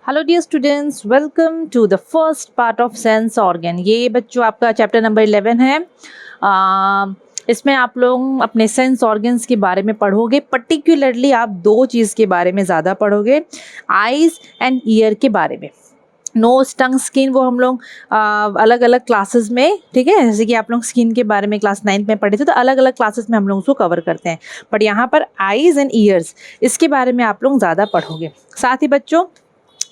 Hello dear students, welcome to the first part of sense organ. ये बच्चों आपका chapter number 11 है। इसमें आप लोग अपने सेंस ऑर्गन्स के बारे में पढ़ोगे। पर्टिकुलरली आप दो चीज़ के बारे में ज़्यादा पढ़ोगे, आइज़ एंड ईयर के बारे में। नोज, टंग, स्किन वो हम लोग अलग अलग क्लासेस में, ठीक है, जैसे कि आप लोग स्किन के बारे में क्लास 9th में पढ़े थे, तो अलग अलग क्लासेस में हम लोग उसको कवर करते हैं। बट यहाँ पर आइज़ एंड ईयर्स, इसके बारे में आप लोग ज़्यादा पढ़ोगे। साथ ही बच्चों,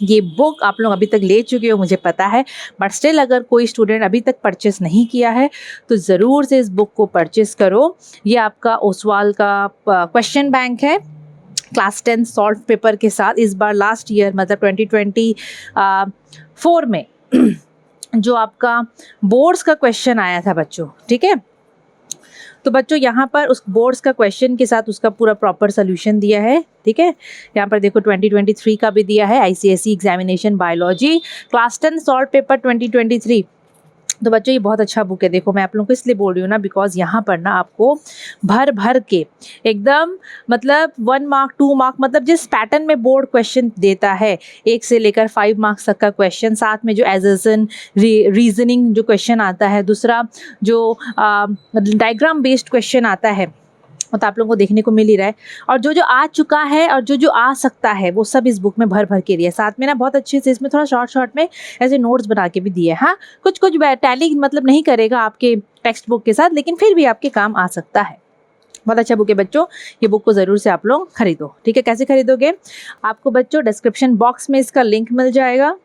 ये बुक आप लोग अभी तक ले चुके हो मुझे पता है, बट स्टिल अगर कोई स्टूडेंट अभी तक परचेस नहीं किया है तो ज़रूर से इस बुक को परचेस करो। ये आपका ओसवाल का क्वेश्चन बैंक है, क्लास 10 सॉल्व पेपर के साथ। इस बार लास्ट ईयर मतलब 2024 में जो आपका बोर्ड्स का क्वेश्चन आया था बच्चों, ठीक है, तो बच्चों यहाँ पर उस बोर्ड्स का क्वेश्चन के साथ उसका पूरा प्रॉपर सोल्यूशन दिया है, ठीक है। यहाँ पर देखो 2023 का भी दिया है, ICSE examination biology class 10 solve paper 2023। तो बच्चों ये बहुत अच्छा बुक है। देखो मैं आप लोगों को इसलिए बोल रही हूँ ना, बिकॉज यहाँ पर ना आपको भर भर के एकदम मतलब 1 मार्क 2 मार्क, मतलब जिस पैटर्न में बोर्ड क्वेश्चन देता है 1 से लेकर 5 मार्क्स तक का क्वेश्चन, साथ में जो एजन रीजनिंग जो क्वेश्चन आता है, दूसरा जो डायग्राम बेस्ड क्वेश्चन आता है, तो आप लोगों को देखने को मिल ही रहा है। और जो जो आ चुका है और जो जो आ सकता है वो सब इस बुक में भर भर के दिया है। साथ में ना बहुत अच्छे से इसमें थोड़ा शॉर्ट में ऐसे नोट्स बना के भी दिए हैं। हाँ, कुछ टैली मतलब नहीं करेगा आपके टेक्स्ट बुक के साथ, लेकिन फिर भी आपके काम आ सकता है। बहुत अच्छा बुक है बच्चों, ये बुक को ज़रूर से आप लोग खरीदो, ठीक है। कैसे खरीदोगे? आपको बच्चों डिस्क्रिप्शन बॉक्स में इसका लिंक मिल जाएगा,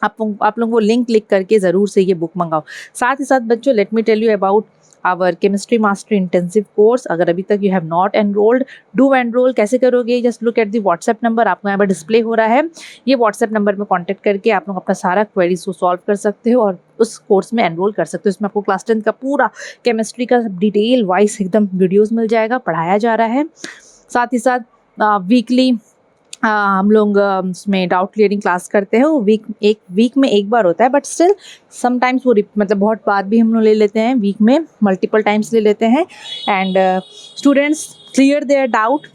आप लोग वो लिंक क्लिक करके ज़रूर से ये बुक मंगाओ। साथ ही साथ बच्चों, let me tell you about our chemistry master intensive course. अगर अभी तक you have not enrolled, do enroll. कैसे करोगे? Just look at the WhatsApp number, आपको यहाँ पर डिस्प्ले हो रहा है। ये व्हाट्सएप नंबर में कॉन्टैक्ट करके आप लोग अपना सारा क्वेरीज को सॉल्व कर सकते हो और उस कोर्स में एनरोल कर सकते हो। इसमें आपको क्लास 10 का पूरा केमिस्ट्री का डिटेल वाइज एकदम वीडियोज़ मिल जाएगा, पढ़ाया जा रहा है। साथ ही साथ वीकली हम लोग उसमें डाउट क्लियरिंग क्लास करते हैं। वो वीक में एक बार होता है, बट स्टिल समटाइम्स वो मतलब बहुत बाद भी हम लोग ले लेते हैं, वीक में मल्टीपल टाइम्स ले लेते हैं। And students clear their doubt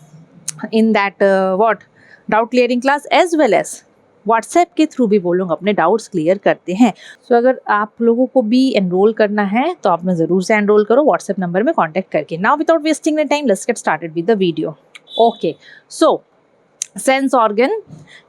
in that doubt clearing class, as well as WhatsApp के थ्रू भी वो लोग अपने डाउट्स क्लियर करते हैं। सो अगर आप लोगों को भी एनरोल करना है तो आपने ज़रूर से एनरोल करो व्हाट्सएप नंबर में कॉन्टैक्ट करके। Now without wasting the time, let's get started with the video. Okay, so sense organ,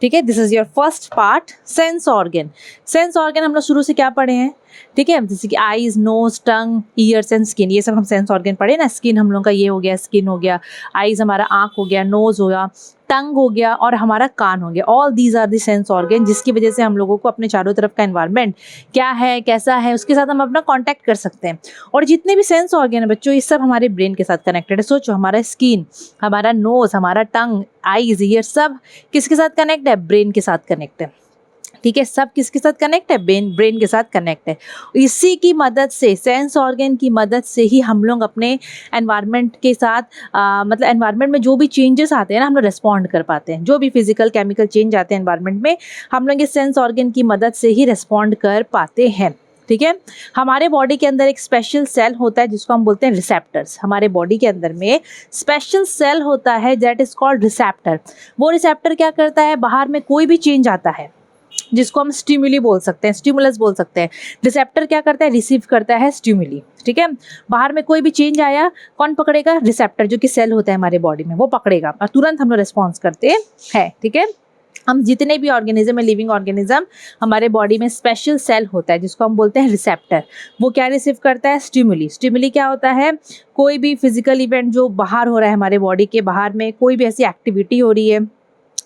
ठीक है, this is your first part, sense organ. Sense organ हम लोग शुरू से क्या पढ़े हैं, ठीक है, जैसे कि eyes, nose, tongue, ears and skin, ये सब हम सेंस ऑर्गन पढ़े ना। स्किन हम लोग का ये हो गया, स्किन हो गया, आईज हमारा आँख हो गया, नोज हो गया, टंग हो गया और हमारा कान हो गया। All these are the sense organ, जिसकी वजह से हम लोगों को अपने चारों तरफ का एनवायरनमेंट क्या है, कैसा है, उसके साथ हम अपना कांटेक्ट कर सकते हैं। और जितने भी सेंस ऑर्गन है बच्चों, ये सब हमारे ब्रेन के साथ कनेक्टेड है। सोचो, हमारा स्किन, हमारा नोज, हमारा टंग, आईज, ईयर सब किसके साथ कनेक्ट है? ब्रेन के साथ कनेक्ट है, ठीक है। सब किसके साथ कनेक्ट है? ब्रेन के साथ कनेक्ट है। इसी की मदद से, सेंस ऑर्गन की मदद से ही हम लोग अपने एनवायरनमेंट के साथ मतलब एनवायरनमेंट में जो भी चेंजेस आते हैं ना, हम लोग रिस्पॉन्ड कर पाते हैं। जो भी फिजिकल केमिकल चेंज आते हैं एनवायरनमेंट में, हम लोग इस सेंस ऑर्गन की मदद से ही रिस्पॉन्ड कर पाते हैं, ठीक है। हमारे बॉडी के अंदर एक स्पेशल सेल होता है जिसको हम बोलते हैं रिसेप्टर्स। हमारे बॉडी के अंदर में स्पेशल सेल होता है दैट इज कॉल्ड रिसेप्टर। वो रिसेप्टर क्या करता है? बाहर में कोई भी चेंज आता है जिसको हम स्टिमुली बोल सकते हैं, स्टिमुलस बोल सकते हैं। रिसेप्टर क्या करता है? रिसीव करता है स्टिमुली, ठीक है। बाहर में कोई भी चेंज आया, कौन पकड़ेगा? रिसेप्टर, जो कि सेल होता है हमारे बॉडी में, वो पकड़ेगा और तुरंत हम लोग रिस्पॉन्स करते हैं, ठीक है। हम जितने भी ऑर्गेनिज्म है, लिविंग ऑर्गेनिज्म, हमारे बॉडी में स्पेशल सेल होता है जिसको हम बोलते हैं रिसेप्टर। वो क्या रिसीव करता है? स्टिमुली। स्टिमुली क्या होता है? कोई भी फिजिकल इवेंट जो बाहर हो रहा है, हमारे बॉडी के बाहर में कोई भी ऐसी एक्टिविटी हो रही है,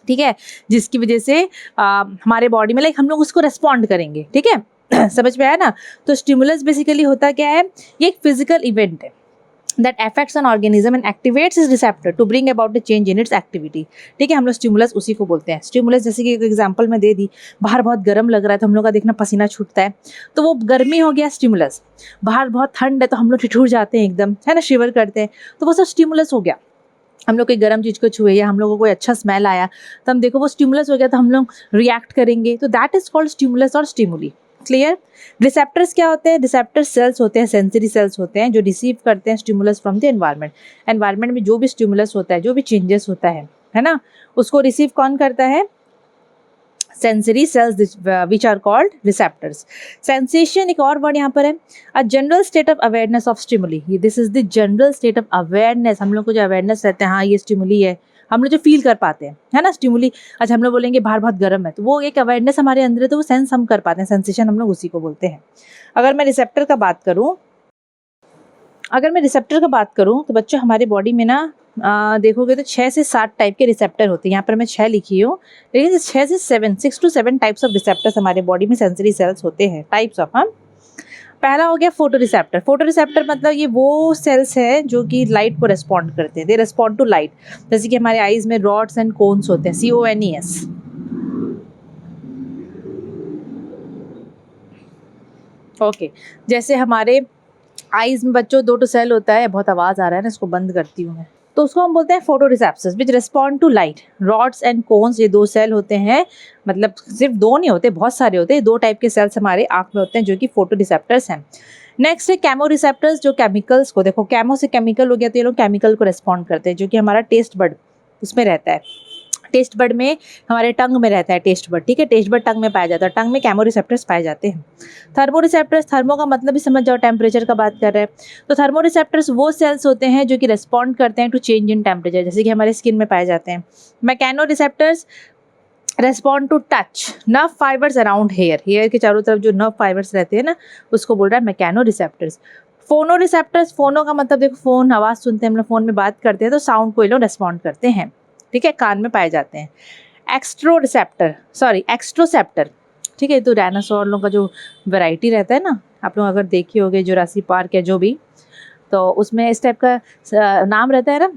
ठीक है, जिसकी वजह से हमारे बॉडी में हम लोग उसको रेस्पॉन्ड करेंगे, ठीक है। समझ में आया ना? तो स्टिमुलस बेसिकली होता क्या है? ये एक फिजिकल इवेंट है that affects an organism and activates its receptor to bring about a change in its activity, ठीक है। हम लोग स्टिमुलस उसी को बोलते हैं। स्टिमुलस जैसे कि एक एग्जांपल मैं दे दी, बाहर बहुत गर्म लग रहा है तो हम लोग का देखना पसीना छूटता है, तो वो गर्मी हो गया स्टिमुलस। बाहर बहुत ठंड है तो हम लोग ठिठुर जाते हैं एकदम, है ना, शिवर करते हैं, तो वो सब स्टिमुलस हो गया। हम लोग कोई गर्म चीज़ को छुए या हम लोग को कोई अच्छा स्मेल आया तो हम देखो वो स्टिमुलस हो गया, तो हम लोग रिएक्ट करेंगे, तो दैट इज कॉल्ड स्टिमुलस और स्टिमुली। क्लियर? रिसेप्टर्स क्या होते हैं? रिसेप्टर सेल्स होते हैं, सेंसरी सेल्स होते हैं, जो रिसीव करते हैं stimulus from the environment. Environment में जो भी स्टिमुलस होता है, जो भी चेंजेस होता है ना, उसको रिसीव कौन करता है? Sensory cells which are called receptors. Sensation एक और वर्ड यहाँ पर है, a general state of awareness of stimuli, this is the general state of awareness. हम लोग को जो अवेयरनेस रहता है, हाँ ये स्टिमुली है, हम लोग जो फील कर पाते हैं, है ना स्टिमुली। अच्छा हम लोग बोलेंगे बाहर बहुत गर्म है, तो वो एक अवेयरनेस हमारे अंदर है, तो वो सेंस हम कर पाते हैं, सेंसेशन हम लोग उसी को बोलते हैं। अगर मैं रिसेप्टर का बात करूँ, तो बच्चों हमारे बॉडी में ना देखोगे तो 6 से 7 टाइप के रिसेप्टर होते हैं। यहाँ पर मैं 6 लिखी हूँ, लेकिन 6 to 7 टाइप्स ऑफ रिसेप्टर्स हमारे बॉडी में सेंसरी सेल्स होते हैं, टाइप्स ऑफ। हम पहला हो गया फोटो रिसेप्टर। फोटो रिसेप्टर मतलब ये वो सेल्स है जो कि लाइट को रेस्पॉन्ड करते हैं, दे रेस्पॉन्ड टू लाइट। जैसे कि हमारे आईज में रॉड्स एंड कोन्स होते हैं, CONES। ओके, जैसे हमारे आईज में बच्चों 2 सेल होता है, बहुत आवाज़ आ रहा है ना, इसको बंद करती हूँ मैं। तो उसको हम बोलते हैं photo receptors which respond to light. Rods and cones, ये 2 सेल होते हैं, मतलब सिर्फ 2 नहीं होते, बहुत सारे होते हैं। 2 टाइप के सेल्स हमारे आँख में होते हैं जो कि फोटो रिसेप्टर्स हैं। नेक्स्ट है कैमो रिसेप्टर्स, जो केमिकल्स को, देखो कैमो से केमिकल हो गया, तो ये लोग केमिकल को रेस्पॉन्ड करते हैं, जो कि हमारा टेस्ट बड उसमें रहता है। टेस्ट बड में हमारे टंग में रहता है टेस्ट बड, ठीक है, टेस्ट बड टंग में पाया जाता है, टंग में कैमो रिसेप्टर्स पाए जाते हैं। थर्मो रिसेप्टर्स, थर्मो का मतलब भी समझ जाओ, टेम्परेचर का बात कर रहे हैं, तो थर्मो रिसेप्टर्स वो सेल्स होते हैं जो कि रेस्पॉन्ड करते हैं टू चेंज इन टेम्परेचर, जैसे कि हमारे स्किन में पाए जाते हैं। Mechano receptors respond to touch nerve fibres around hair, hair के चारों तरफ जो नर्व फाइबर्स रहते हैं ना, उसको बोल रहा है मैकेनो रिसेप्टर्स। फोनो रिसेप्टर्स, फोनो का मतलब देखो फोन, आवाज़ सुनते हैं हम लोग, फोन में बात करते हैं तो साउंड को ये लोग रेस्पॉन्ड करते हैं, ठीक है, कान में पाए जाते हैं। एक्स्ट्रोसेप्टर, ठीक है, तो डायनासोर लोगों का जो वैरायटी रहता है ना, आप लोग अगर देखे होगे जुरासिक पार्क या जो भी, तो उसमें इस टाइप का नाम रहता है ना,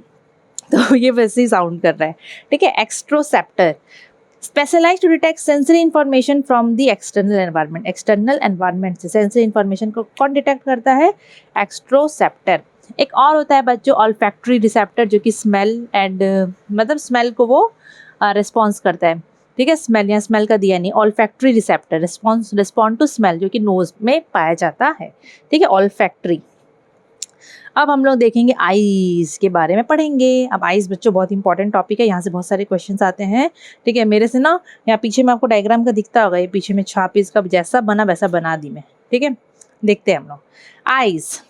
तो ये वैसे ही साउंड कर रहा है, ठीक है। Exteroceptor specialise to detect sensory information from the external environment, external environment से सेंसरी इन्फॉर्मेशन को कौन डिटेक्ट करता है? एक्स्ट्रोसेप्टर। एक और होता है बच्चों ऑल्फैक्टरी रिसेप्टर, जो कि स्मेल एंड मतलब स्मेल को वो रिस्पॉन्स करता है, ठीक है, स्मेल, या स्मेल का दिया नहीं, olfactory receptor respond to smell, जो कि नोज में पाया जाता है, ठीक है, ऑल्फैक्टरी। अब हम लोग देखेंगे आईज के बारे में पढ़ेंगे। अब आईज बच्चों बहुत इंपॉर्टेंट टॉपिक है, यहाँ से बहुत सारे क्वेश्चंस आते हैं, ठीक है। मेरे से ना यहाँ पीछे में आपको डायग्राम का दिखता होगा, ये पीछे में छाप इसका जैसा बना वैसा बना दी मैं, ठीक है। देखते हैं हम लोग eyes.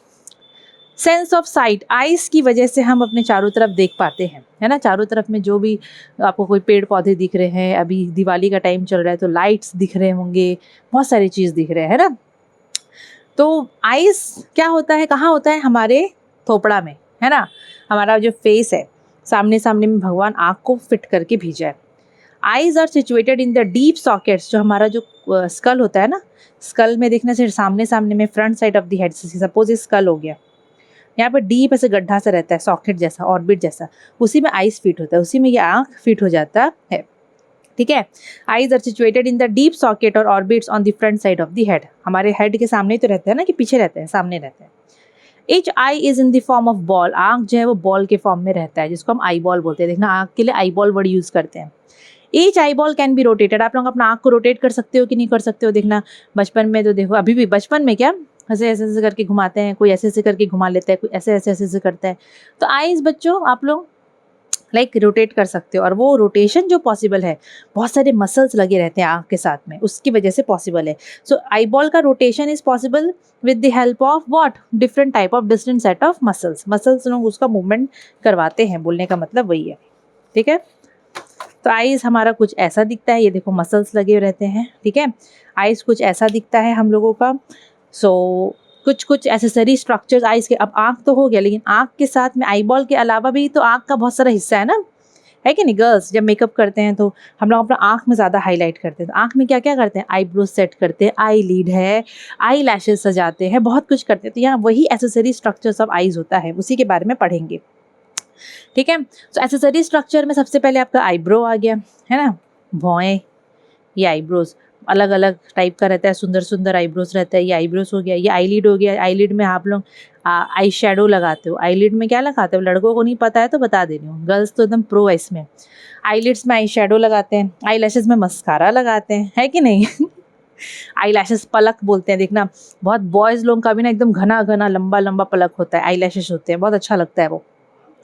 Sense of site, eyes की वजह से हम अपने चारों तरफ देख पाते हैं, है ना, चारों तरफ में जो भी आपको कोई पेड़ पौधे दिख रहे हैं, अभी दिवाली का टाइम चल रहा है तो लाइट्स दिख रहे होंगे, बहुत सारी चीज़ दिख रहे हैं, है ना। तो आइज़ क्या होता है, कहाँ होता है? हमारे थोपड़ा में, है ना, हमारा जो फेस है, सामने सामने में भगवान आँख को फिट करके भेजा है। Eyes are situated in the deep sockets, जो हमारा जो स्कल होता है ना, स्कल में देखने से सामने सामने में front side of the head, suppose ये स्कल हो गया, यहाँ पर डीप ऐसे गड्ढा सा रहता है, सॉकेट जैसा, ऑर्बिट जैसा, उसी में आइज फिट होता है, उसी में ये आँख फिट हो जाता है, ठीक है। Eyes are situated in the deep socket और orbits on the front side of the head, हमारे हेड के सामने तो रहते हैं ना, कि पीछे रहते हैं, सामने रहते हैं। Each I is in the form of ball, आँख जो है वो बॉल के फॉर्म में रहता है, जिसको हम आई बॉल बोलते हैं। देखना, आँख के लिए आई बॉल वर्ड यूज़ करते हैं। Each eye ball can be rotated, आप लोग अपना आँख को रोटेट कर सकते हो कि नहीं कर सकते हो? देखना, बचपन में तो देखो, अभी भी बचपन में क्या ऐसे ऐसे ऐसे करके घुमाते हैं, कोई ऐसे ऐसे करके घुमा लेता है, कोई ऐसे ऐसे ऐसे ऐसे करता है। तो आईज बच्चों आप लोग लाइक रोटेट कर सकते हो, और वो रोटेशन जो पॉसिबल है, बहुत सारे मसल्स लगे रहते हैं आँख के साथ में, उसकी वजह से पॉसिबल है। सो आई बॉल का rotation is possible with the help of what? Different type of different set of muscles लोग उसका मूवमेंट करवाते हैं, बोलने का मतलब वही है, ठीक है। तो आइज़ हमारा कुछ ऐसा दिखता है, ये देखो मसल्स लगे रहते हैं, ठीक है। आइज़ कुछ ऐसा दिखता है हम लोगों का। सो कुछ कुछ एसेसरी स्ट्रक्चर्स आइज़ के, अब आँख तो हो गया, लेकिन आँख के साथ में आई बॉल के अलावा भी तो आँख का बहुत सारा हिस्सा है ना, है कि नहीं। गर्ल्स जब मेकअप करते हैं तो हम लोग अपना आँख में ज़्यादा हाईलाइट करते हैं, तो आँख में क्या क्या करते हैं? आईब्रोज सेट करते हैं, आई लीड है, आई लैशेज सजाते हैं, बहुत कुछ करते हैं। तो यहाँ वही एसेसरी स्ट्रक्चर्स ऑफ आइज़ होता है, उसी के बारे में पढ़ेंगे, ठीक है। तो एसेसरी स्ट्रक्चर में सबसे पहले आपका आईब्रो आ गया, है ना, भौएं, ये आईब्रोज अलग अलग टाइप का रहता है, सुंदर सुंदर आईब्रोज रहता है, ये आईब्रोज हो गया। ये आईलिड हो गया, आईलिड में आप लोग आई शेडो लगाते हो। आईलिड में क्या लगाते हो? लड़कों को नहीं पता है तो बता दे रही हूँ, गर्ल्स तो एकदम प्रो है इसमें। आईलिड्स में आई शेडो लगाते हैं, आई लैशेज में मस्कारा लगाते हैं, है कि नहीं। आई लैशेज पलक बोलते हैं, देखना बहुत बॉयज़ लोगों का भी ना एकदम घना घना लंबा लंबा पलक होता है, आई लैशेज होते हैं, बहुत अच्छा लगता है वो,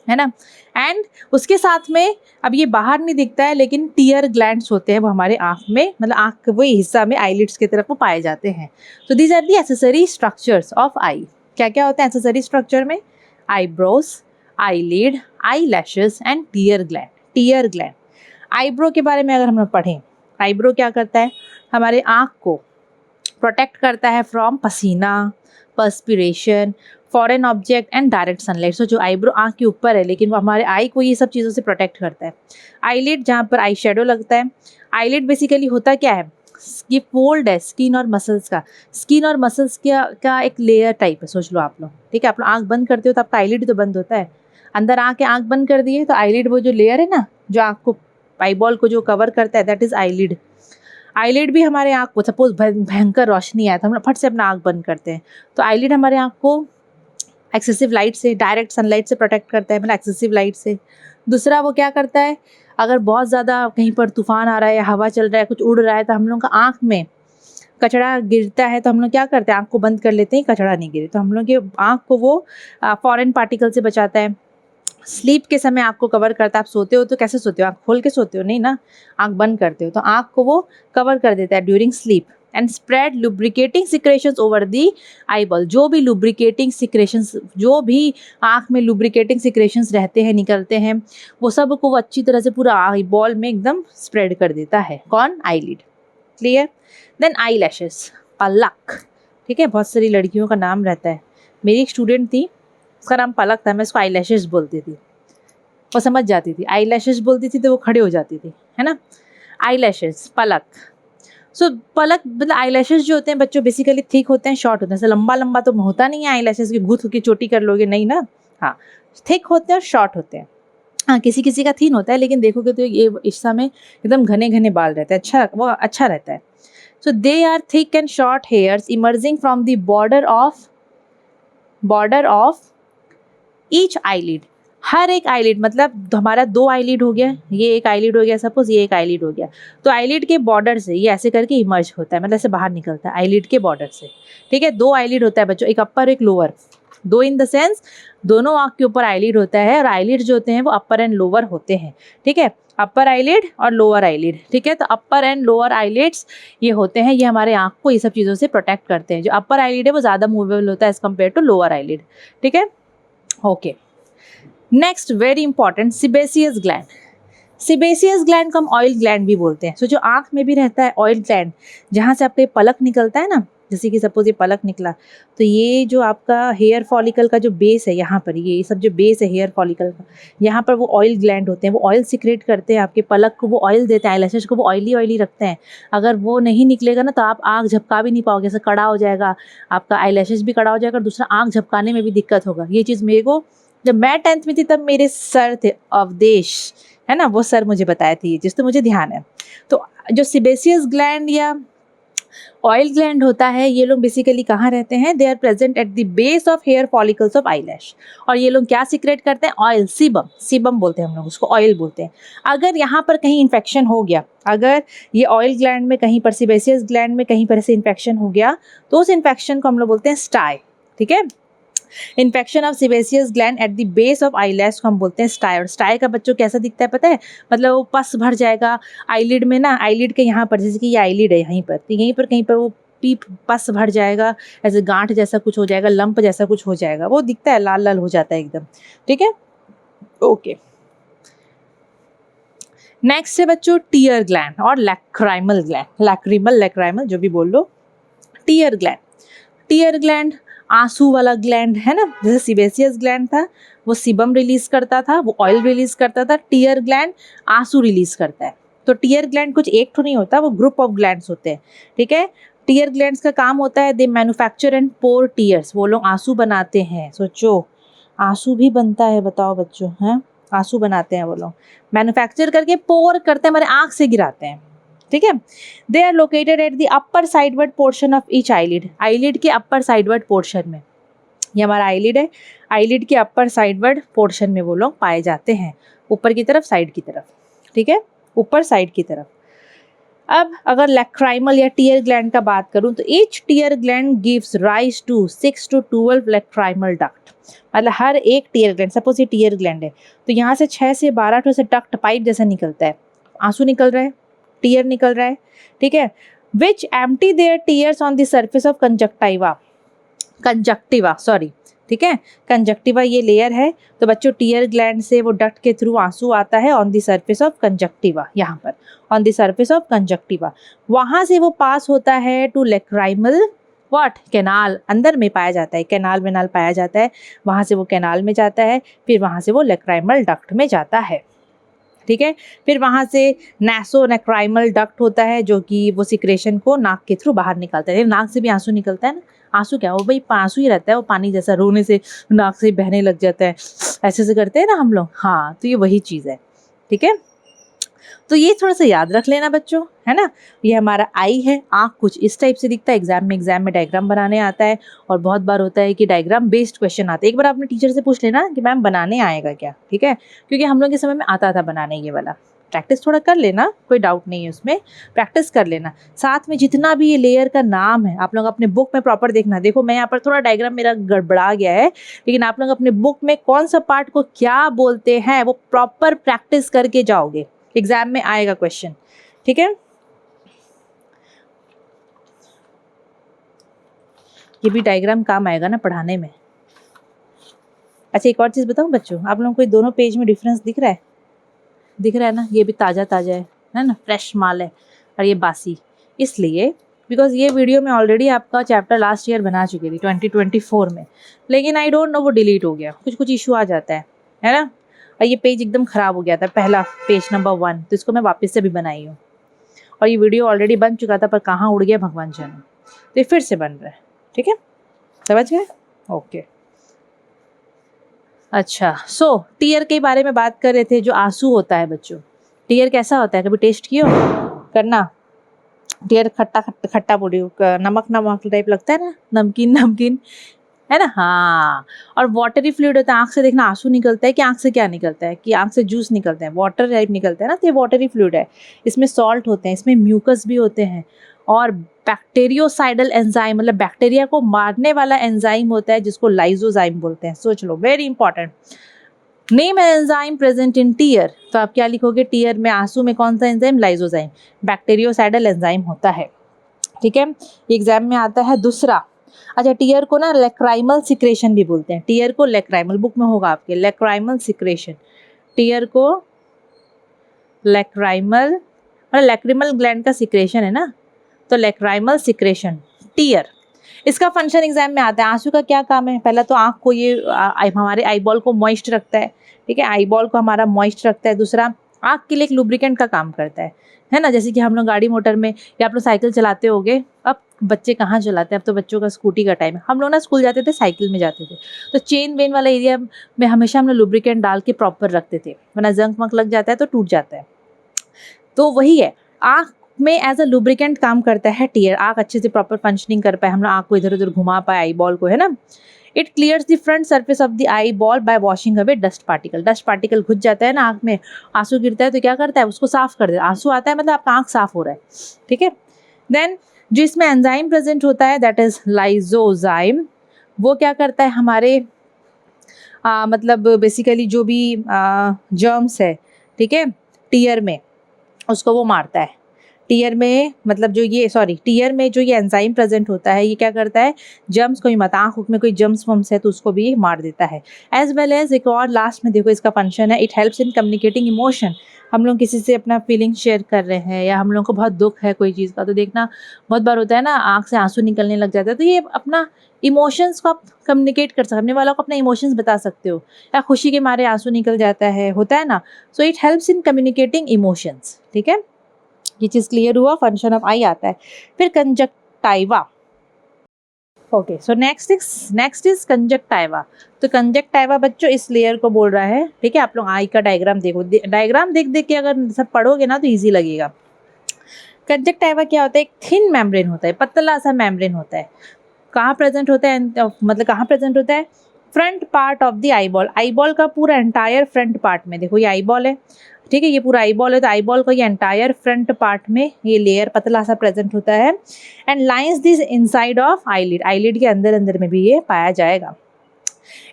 है ना। एंड उसके साथ में अब ये बाहर नहीं दिखता है, लेकिन टीयर ग्लैंड्स होते हैं वो हमारे आँख में, मतलब आँख के वही हिस्सा में आईलिड्स की तरफ वो पाए जाते हैं। तो these are the accessory structures of eye. क्या क्या होता है एक्सेसरी स्ट्रक्चर में? Eyebrows, eyelid, eye lashes and tear gland. Tear gland, eyebrow के बारे में अगर हम लोग पढ़ें, आईब्रो क्या करता है? हमारे आँख को प्रोटेक्ट करता है फ्रॉम पसीना, perspiration, foreign object and direct sunlight. So जो आईब्रो आँख के ऊपर है, लेकिन वो हमारे आई को ये सब चीज़ों से प्रोटेक्ट करता है। आईलिड, जहाँ पर आई शेडो लगता है। आईलिड बेसिकली होता क्या है? ये फोल्ड है स्किन और मसल्स का। स्किन और मसल्स का एक लेयर टाइप है, सोच लो आप लोग, ठीक है। आप लोग आँख बंद करते हो तो आपका आईलिड तो बंद होता है, अंदर आके आँख बंद कर दिए तो आईलिड वो जो लेयर है ना, जो आँख को, आईबॉल को जो कवर करता है, दैट इज़ आईलिड। आईलिड भी हमारे आँख को, सपोज भयंकर रोशनी आया तो हम लोग फट से अपना आँख बंद करते हैं, तो आईलिड हमारे आँख को एक्सेसिव लाइट से, डायरेक्ट सनलाइट से प्रोटेक्ट करता है, मतलब एक्सेसिव लाइट से। दूसरा वो क्या करता है, अगर बहुत ज़्यादा कहीं पर तूफान आ रहा है या हवा चल रहा है, कुछ उड़ रहा है, तो हम लोग का आँख में कचरा गिरता है तो हम लोग क्या करते हैं? आँख को बंद कर लेते हैं, कचरा नहीं गिरे, तो हम लोग के आँख को वो फॉरेन पार्टिकल से बचाता है। स्लीप के समय आँख को कवर करता है। आप सोते हो तो कैसे सोते हो? आँख खोल के सोते हो? नहीं ना, आँख बंद करते हो, तो आँख को वो कवर कर देता है during sleep. And spread lubricating secretions over the eyeball. जो भी लुब्रिकेटिंग सिक्रेशंस, जो भी आँख में लुब्रिकेटिंग सिक्रेशंस रहते हैं, निकलते हैं, वो सब को वो अच्छी तरह से पूरा आईबॉल में एकदम स्प्रेड कर देता है। कौन? Eyelid. Clear? Then eye lashes, पलक, ठीक है। बहुत सारी लड़कियों का नाम रहता है। मेरी एक स्टूडेंट थी, उसका नाम पलक था, मैं उसको आई लैशेस बोलती थी, वो समझ जाती थी। आई लैशेस बोलती थी तो वो खड़े हो जाती थी, है ना। आई लैशेस, पलक। सो पलक मतलब आई लैशेस जो होते हैं बच्चों बेसिकली थिक होते हैं, शॉर्ट होते हैं। ऐसे लंबा लंबा तो होता नहीं है आई लैशेस की, गुथ की चोटी कर लोगे, नहीं ना। हाँ, थिक होते हैं और शॉर्ट होते हैं। हाँ, किसी किसी का थिन होता है, लेकिन देखोगे तो ये इस समय एकदम घने घने बाल रहते हैं, अच्छा, वो अच्छा रहता है। So they are thick and short hairs emerging from the border of each eyelid. हर एक आईलिड, मतलब हमारा 2 आईलिड हो गया, ये एक आईलिड हो गया, सपोज ये एक आईलिड हो गया, तो आईलिड के बॉर्डर से ये ऐसे करके इमर्ज होता है, मतलब ऐसे बाहर निकलता है आईलिड के बॉर्डर से, ठीक है। 2 आईलिड होता है बच्चों, एक अपर एक लोअर। 2 इन द सेंस दोनों आँख के ऊपर आईलिड होता है, और आईलिड जो होते हैं वो अपर एंड लोअर होते हैं, ठीक है। अपर आईलिड और लोअर आईलिड, ठीक है। तो अपर एंड लोअर आईलिड्स ये होते हैं, ये हमारे आँख को ये सब चीज़ों से प्रोटेक्ट करते हैं। जो अपर आईलिड है वो ज़्यादा मूवेबल होता है as compare to lower eyelid, ठीक है। Okay, next very important, sebaceous gland. Sebaceous gland को हम ऑयल ग्लैंड भी बोलते हैं। सो जो आँख में भी रहता है ऑयल ग्लैंड, जहाँ से आपका पलक निकलता है ना, जैसे कि सपोज ये पलक निकला, तो ये जो आपका हेयर फॉलिकल का जो बेस है, यहाँ पर ये सब जो बेस है हेयर फॉलिकल का, यहाँ पर वो ऑयल ग्लैंड होते हैं, वो ऑयल सिक्रेट करते हैं, आपके पलक को वो ऑयल देते हैं, आईलैशेस को वो ऑयली ऑयली रखते हैं। अगर वो नहीं निकलेगा ना तो आप आँख झपका भी नहीं पाओगे, ऐसा कड़ा हो जाएगा, आपका आईलैशेस भी कड़ा हो जाएगा और दूसरा आँख झपकाने में भी दिक्कत होगा। ये चीज़ मेरे को जब मैं 10th में थी तब मेरे सर थे अवधेश, है ना, वो सर मुझे बताए थे ये चीज़, तो मुझे ध्यान है। तो जो सिबेसियस ग्लैंड या ऑयल ग्लैंड होता है, ये लोग बेसिकली कहाँ रहते हैं? They are present at the base of hair follicles of eyelash. और ये लोग क्या सिक्रेट करते हैं? ऑयल, सीबम, सीबम बोलते हैं हम लोग उसको, ऑयल बोलते हैं। अगर यहाँ पर कहीं इन्फेक्शन हो गया, अगर ये ऑयल ग्लैंड में कहीं पर, सिबेसियस ग्लैंड में कहीं पर से इन्फेक्शन हो गया, तो उस इन्फेक्शन को हम लोग बोलते हैं स्टाई, ठीक है। Infection of sebaceous gland at the base of eyelash को हम बोलते हैं स्टाई। और स्टाई का बच्चों कैसा दिखता है पता है? मतलब वो पस भर जाएगा आईलिड में ना, आईलिड के यहाँ पर, जैसे कि ये आईलिड है यहीं पर, तो यहीं पर कहीं पर वो पीप पस भर जाएगा, ऐसे गांठ जैसा कुछ हो जाएगा, लंप जैसा कुछ हो जाएगा, वो दिखता है, लाल लाल हो जाता है एकदम, ठीक है। ओके, नेक्स्ट है बच्चों टीयर ग्लैंड और लैक्राइमल ग्लैंड, लैक्राइमल जो भी बोल लो। टीयर ग्लैंड, टीयर ग्लैंड आंसू वाला ग्लैंड है ना, जैसे सिबेसियस ग्लैंड था वो सीबम रिलीज करता था, वो ऑयल रिलीज करता था, टीयर ग्लैंड आंसू रिलीज करता है। तो टीयर ग्लैंड कुछ एक तो नहीं होता, वो ग्रुप ऑफ ग्लैंड्स होते हैं, ठीक है। टीयर ग्लैंड्स का काम होता है, दे मैन्युफैक्चर एंड पोर टीयर्स, वो लोग आंसू बनाते हैं। सोचो, आंसू भी बनता है, बताओ बच्चों, हैं, आंसू बनाते हैं वो लोग, मैन्युफैक्चर करके पोर करते हैं, हमारे आँख से गिराते हैं, ठीक है। They are located at the upper sideward portion of each eyelid, eyelid के अपर साइडवर्ड पोर्शन में, ये हमारा आईलिड है, आईलिड के अपर साइडवर्ड पोर्शन में वो लोग पाए जाते हैं, ऊपर की तरफ, साइड की तरफ, ठीक है, ऊपर साइड की तरफ। अब अगर लैक्राइमल या टीयर ग्लैंड का बात करूं तो each tear gland gives rise to 6 to 12 lacrimal duct. मतलब हर एक टीयर ग्लैंड, सपोज ये टीयर ग्लैंड है तो यहाँ से 6 से 12 ठो से डक्ट पाइप जैसा निकलता है, आंसू निकल रहा है, टीयर निकल रहा है, ठीक है। Which empty their tears on the surface of conjunctiva sorry, ठीक है, कंजक्टिवा ये लेयर है। तो बच्चों टीयर ग्लैंड से वो डक्ट के थ्रू आंसू आता है on the surface of conjunctiva, यहाँ पर on the surface of conjunctiva. वहाँ से वो पास होता है टू लैक्राइमल व्हाट कैनाल, अंदर में पाया जाता है, कैनाल वेनाल पाया जाता है, वहाँ से वो कैनाल में जाता है, फिर वहाँ से वो लैक्राइमल डक्ट में जाता है, ठीक है। फिर वहाँ से नासोनेक्राइमल डक्ट होता है जो कि वो सिक्रेशन को नाक के थ्रू बाहर निकालता है। नाक से भी आंसू निकलता है ना, आंसू क्या वो भाई आंसू ही रहता है, वो पानी जैसा, रोने से नाक से बहने लग जाता है, ऐसे से करते हैं ना हम लोग, हाँ, तो ये वही चीज़ है, ठीक है। तो ये थोड़ा सा याद रख लेना बच्चों, है ना। ये हमारा आई है, आँख कुछ इस टाइप से दिखता है, एग्जाम में डायग्राम बनाने आता है, और बहुत बार होता है कि डायग्राम बेस्ड क्वेश्चन आते हैं। एक बार आपने टीचर से पूछ लेना कि मैम बनाने आएगा क्या, ठीक है, क्योंकि हम लोग के समय में आता था बनाने ये वाला। प्रैक्टिस थोड़ा कर लेना, कोई डाउट नहीं है उसमें, प्रैक्टिस कर लेना। साथ में जितना भी ये लेयर का नाम है आप लोग अपने बुक में प्रॉपर देखना। देखो मैं यहाँ पर थोड़ा डायग्राम मेरा गड़बड़ा गया है, लेकिन आप लोग अपने बुक में कौन सा पार्ट को क्या बोलते हैं वो प्रॉपर प्रैक्टिस करके जाओगे, एग्जाम में आएगा क्वेश्चन, ठीक है। ये भी डायग्राम काम आएगा ना पढ़ाने में। अच्छा एक और चीज़ बताऊँ बच्चों, आप लोगों को दोनों पेज में डिफरेंस दिख रहा है, दिख रहा है ना, ये भी ताज़ा ताज़ा है ना, फ्रेश माल है, और ये बासी, इसलिए बिकॉज ये वीडियो में ऑलरेडी आपका चैप्टर लास्ट ईयर बना चुकी थी 2024 में, लेकिन आई डोंट नो वो डिलीट हो गया, कुछ इशू आ जाता है ना, और ये पेज एकदम ख़राब हो गया था, पहला पेज नंबर 1, तो इसको मैं वापस से भी बनाई हूँ, और ये वीडियो ऑलरेडी बन चुका था पर कहाँ उड़ गया भगवान जाने, तो ये फिर से बन रहा है, ठीक है, समझ गए, ओके। अच्छा सो टीयर के बारे में बात कर रहे थे, जो आंसू होता है बच्चों, टीयर कैसा होता है, कभी टेस्ट किए हो करना, टीयर खट्टा खट्टा खट्टा बोली, नमक नमक टाइप लगता है ना, नमकीन नमकीन, है ना, हाँ। और वाटरी फ्लूइड होता है, आँख से देखना आंसू निकलता है कि आँख से क्या निकलता है, कि आँख से जूस निकलता है, वाटर टाइप निकलता है ना, तो ये वाटरी फ्लूइड है। इसमें सॉल्ट होते हैं, इसमें म्यूकस भी होते हैं, और बैक्टीरियोसाइडल एंजाइम मतलब बैक्टीरिया को मारने वाला एंजाइम होता है जिसको लाइजोजाइम बोलते हैं। सोच लो, very important. Name enzyme present in tear, तो आप क्या लिखोगे, टीयर में आंसू में कौन सा एंजाइम, लाइजोजाइम, बैक्टीरियोसाइडल एंजाइम होता है, ठीक है। एग्जाम में आता है दूसरा। अच्छा टीयर को ना लैक्राइमल सिक्रेशन भी बोलते हैं, टीयर को लैक्राइमल, बुक में होगा आपके लैक्राइमल सिक्रेशन, टीयर को लैक्राइमल मतलब लैक्रिमल ग्लैंड का सिक्रेशन है ना, तो लैक्राइमल सिक्रेशन टीयर, इसका फंक्शन एग्जाम में आता है। आंसू का क्या काम है, पहला तो आँख को ये हमारे आईबॉल को मॉइस्ट रखता है, ठीक है, आईबॉल को हमारा मॉइस्ट रखता है। दूसरा आँख के लिए एक लुब्रिकेंट का काम करता है ना, जैसे कि हम लोग गाड़ी मोटर में या आप लोग साइकिल चलाते होगे, अब बच्चे कहाँ चलाते हैं, अब तो बच्चों का स्कूटी का टाइम है, हम लोग ना स्कूल जाते थे साइकिल में जाते थे, तो चेन वेन वाला एरिया में हमेशा हम लोग लुब्रिकेंट डाल के प्रॉपर रखते थे, वरना जंग वंक लग जाता है तो टूट जाता है। तो वही है, आँख में एज अ लुब्रिकेंट काम करता है टीयर, आँख अच्छे से प्रॉपर फंक्शनिंग कर पाए, हम लोग आँख को इधर उधर घुमा पाए आई बॉल को, है ना। It clears the front surface of the eye ball by washing away dust particle, dust particle घुस जाता है ना आँख में, आंसू गिरता है तो क्या करता है, उसको साफ कर देता है, आंसू आता है मतलब आपका आँख साफ हो रहा है, ठीक है। देन जो इसमें एंजाइम प्रेजेंट होता है दैट इज लाइजोजाइम, वो क्या करता है हमारे मतलब बेसिकली जो भी जर्म्स है, ठीक है, टीयर में उसको वो मारता है, टीयर में मतलब जो ये टीयर में जो ये एंजाइम प्रेजेंट होता है ये क्या करता है, जर्म्स को ही मत, आँख में कोई जर्म्स वम्स है तो उसको भी मार देता है। एज वेल एज एक और लास्ट में देखो इसका फंक्शन है, it helps in communicating emotion, हम लोग किसी से अपना फीलिंग शेयर कर रहे हैं या हम लोग को बहुत दुख है कोई चीज़ का, तो देखना बहुत बार होता है ना आँख से आंसू निकलने लग जाता है, तो ये अपना इमोशंस को आप कम्युनिकेट कर सकते, अपने वालों को अपना इमोशंस बता सकते हो, या खुशी के मारे आंसू निकल जाता है, होता है ना, so it helps in communicating emotions, ठीक है। ये चीज़ क्लियर हुआ, फंक्शन ऑफ आई आता है। फिर conjunctiva, okay, so next is conjunctiva, तो कंजक्टाइवा बच्चों इस लेयर को बोल रहा है, ठीक है। आप लोग आई का डायग्राम देखो, डायग्राम देख देख के अगर सब पढ़ोगे ना तो ईजी लगेगा। कंजक्टाइवा क्या होता है, एक थिन मेम्ब्रेन होता है, पतला सा मेम्ब्रेन होता है, कहाँ प्रेजेंट होता है, मतलब कहाँ प्रेजेंट होता है, front part of the eyeball, eyeball का पूरा एंटायर फ्रंट पार्ट में, देखो ये आईबॉल है, ठीक है, ये पूरा आईबॉल है, तो आईबॉल का ये एंटायर फ्रंट पार्ट में ये लेयर पतला सा प्रेजेंट होता है। And lines this inside of eyelid, eyelid के अंदर अंदर में भी ये पाया जाएगा।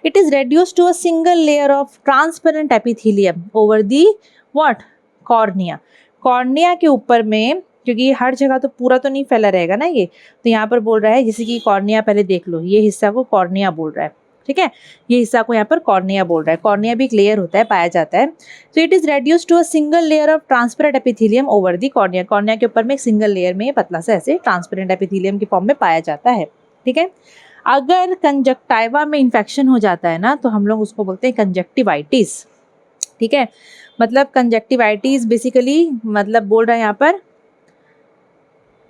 It is reduced to a single layer of transparent epithelium over the what, cornea, cornea के ऊपर में, क्योंकि हर जगह तो पूरा तो नहीं फैला रहेगा ना ये, तो यहाँ पर बोल रहा है जैसे कि कॉर्निया, पहले देख लो ये हिस्सा को कॉर्निया बोल रहा है, ठीक है, ये हिस्सा को यहाँ पर कॉर्निया बोल रहा है, कॉर्निया भी एक लेयर होता है, पाया जाता है। तो it is reduced to a single layer of transparent epithelium over the cornea, cornea के ऊपर में एक सिंगल लेयर में पतला सा ऐसे ट्रांसपेरेंट एपिथेलियम की फॉर्म में पाया जाता है, ठीक है। अगर कंजक्टाइवा में इन्फेक्शन हो जाता है ना, तो हम लोग उसको बोलते हैं कंजक्टिवाइटिस, ठीक है। मतलब कंजक्टिवाइटिस बेसिकली मतलब बोल रहा है यहाँ पर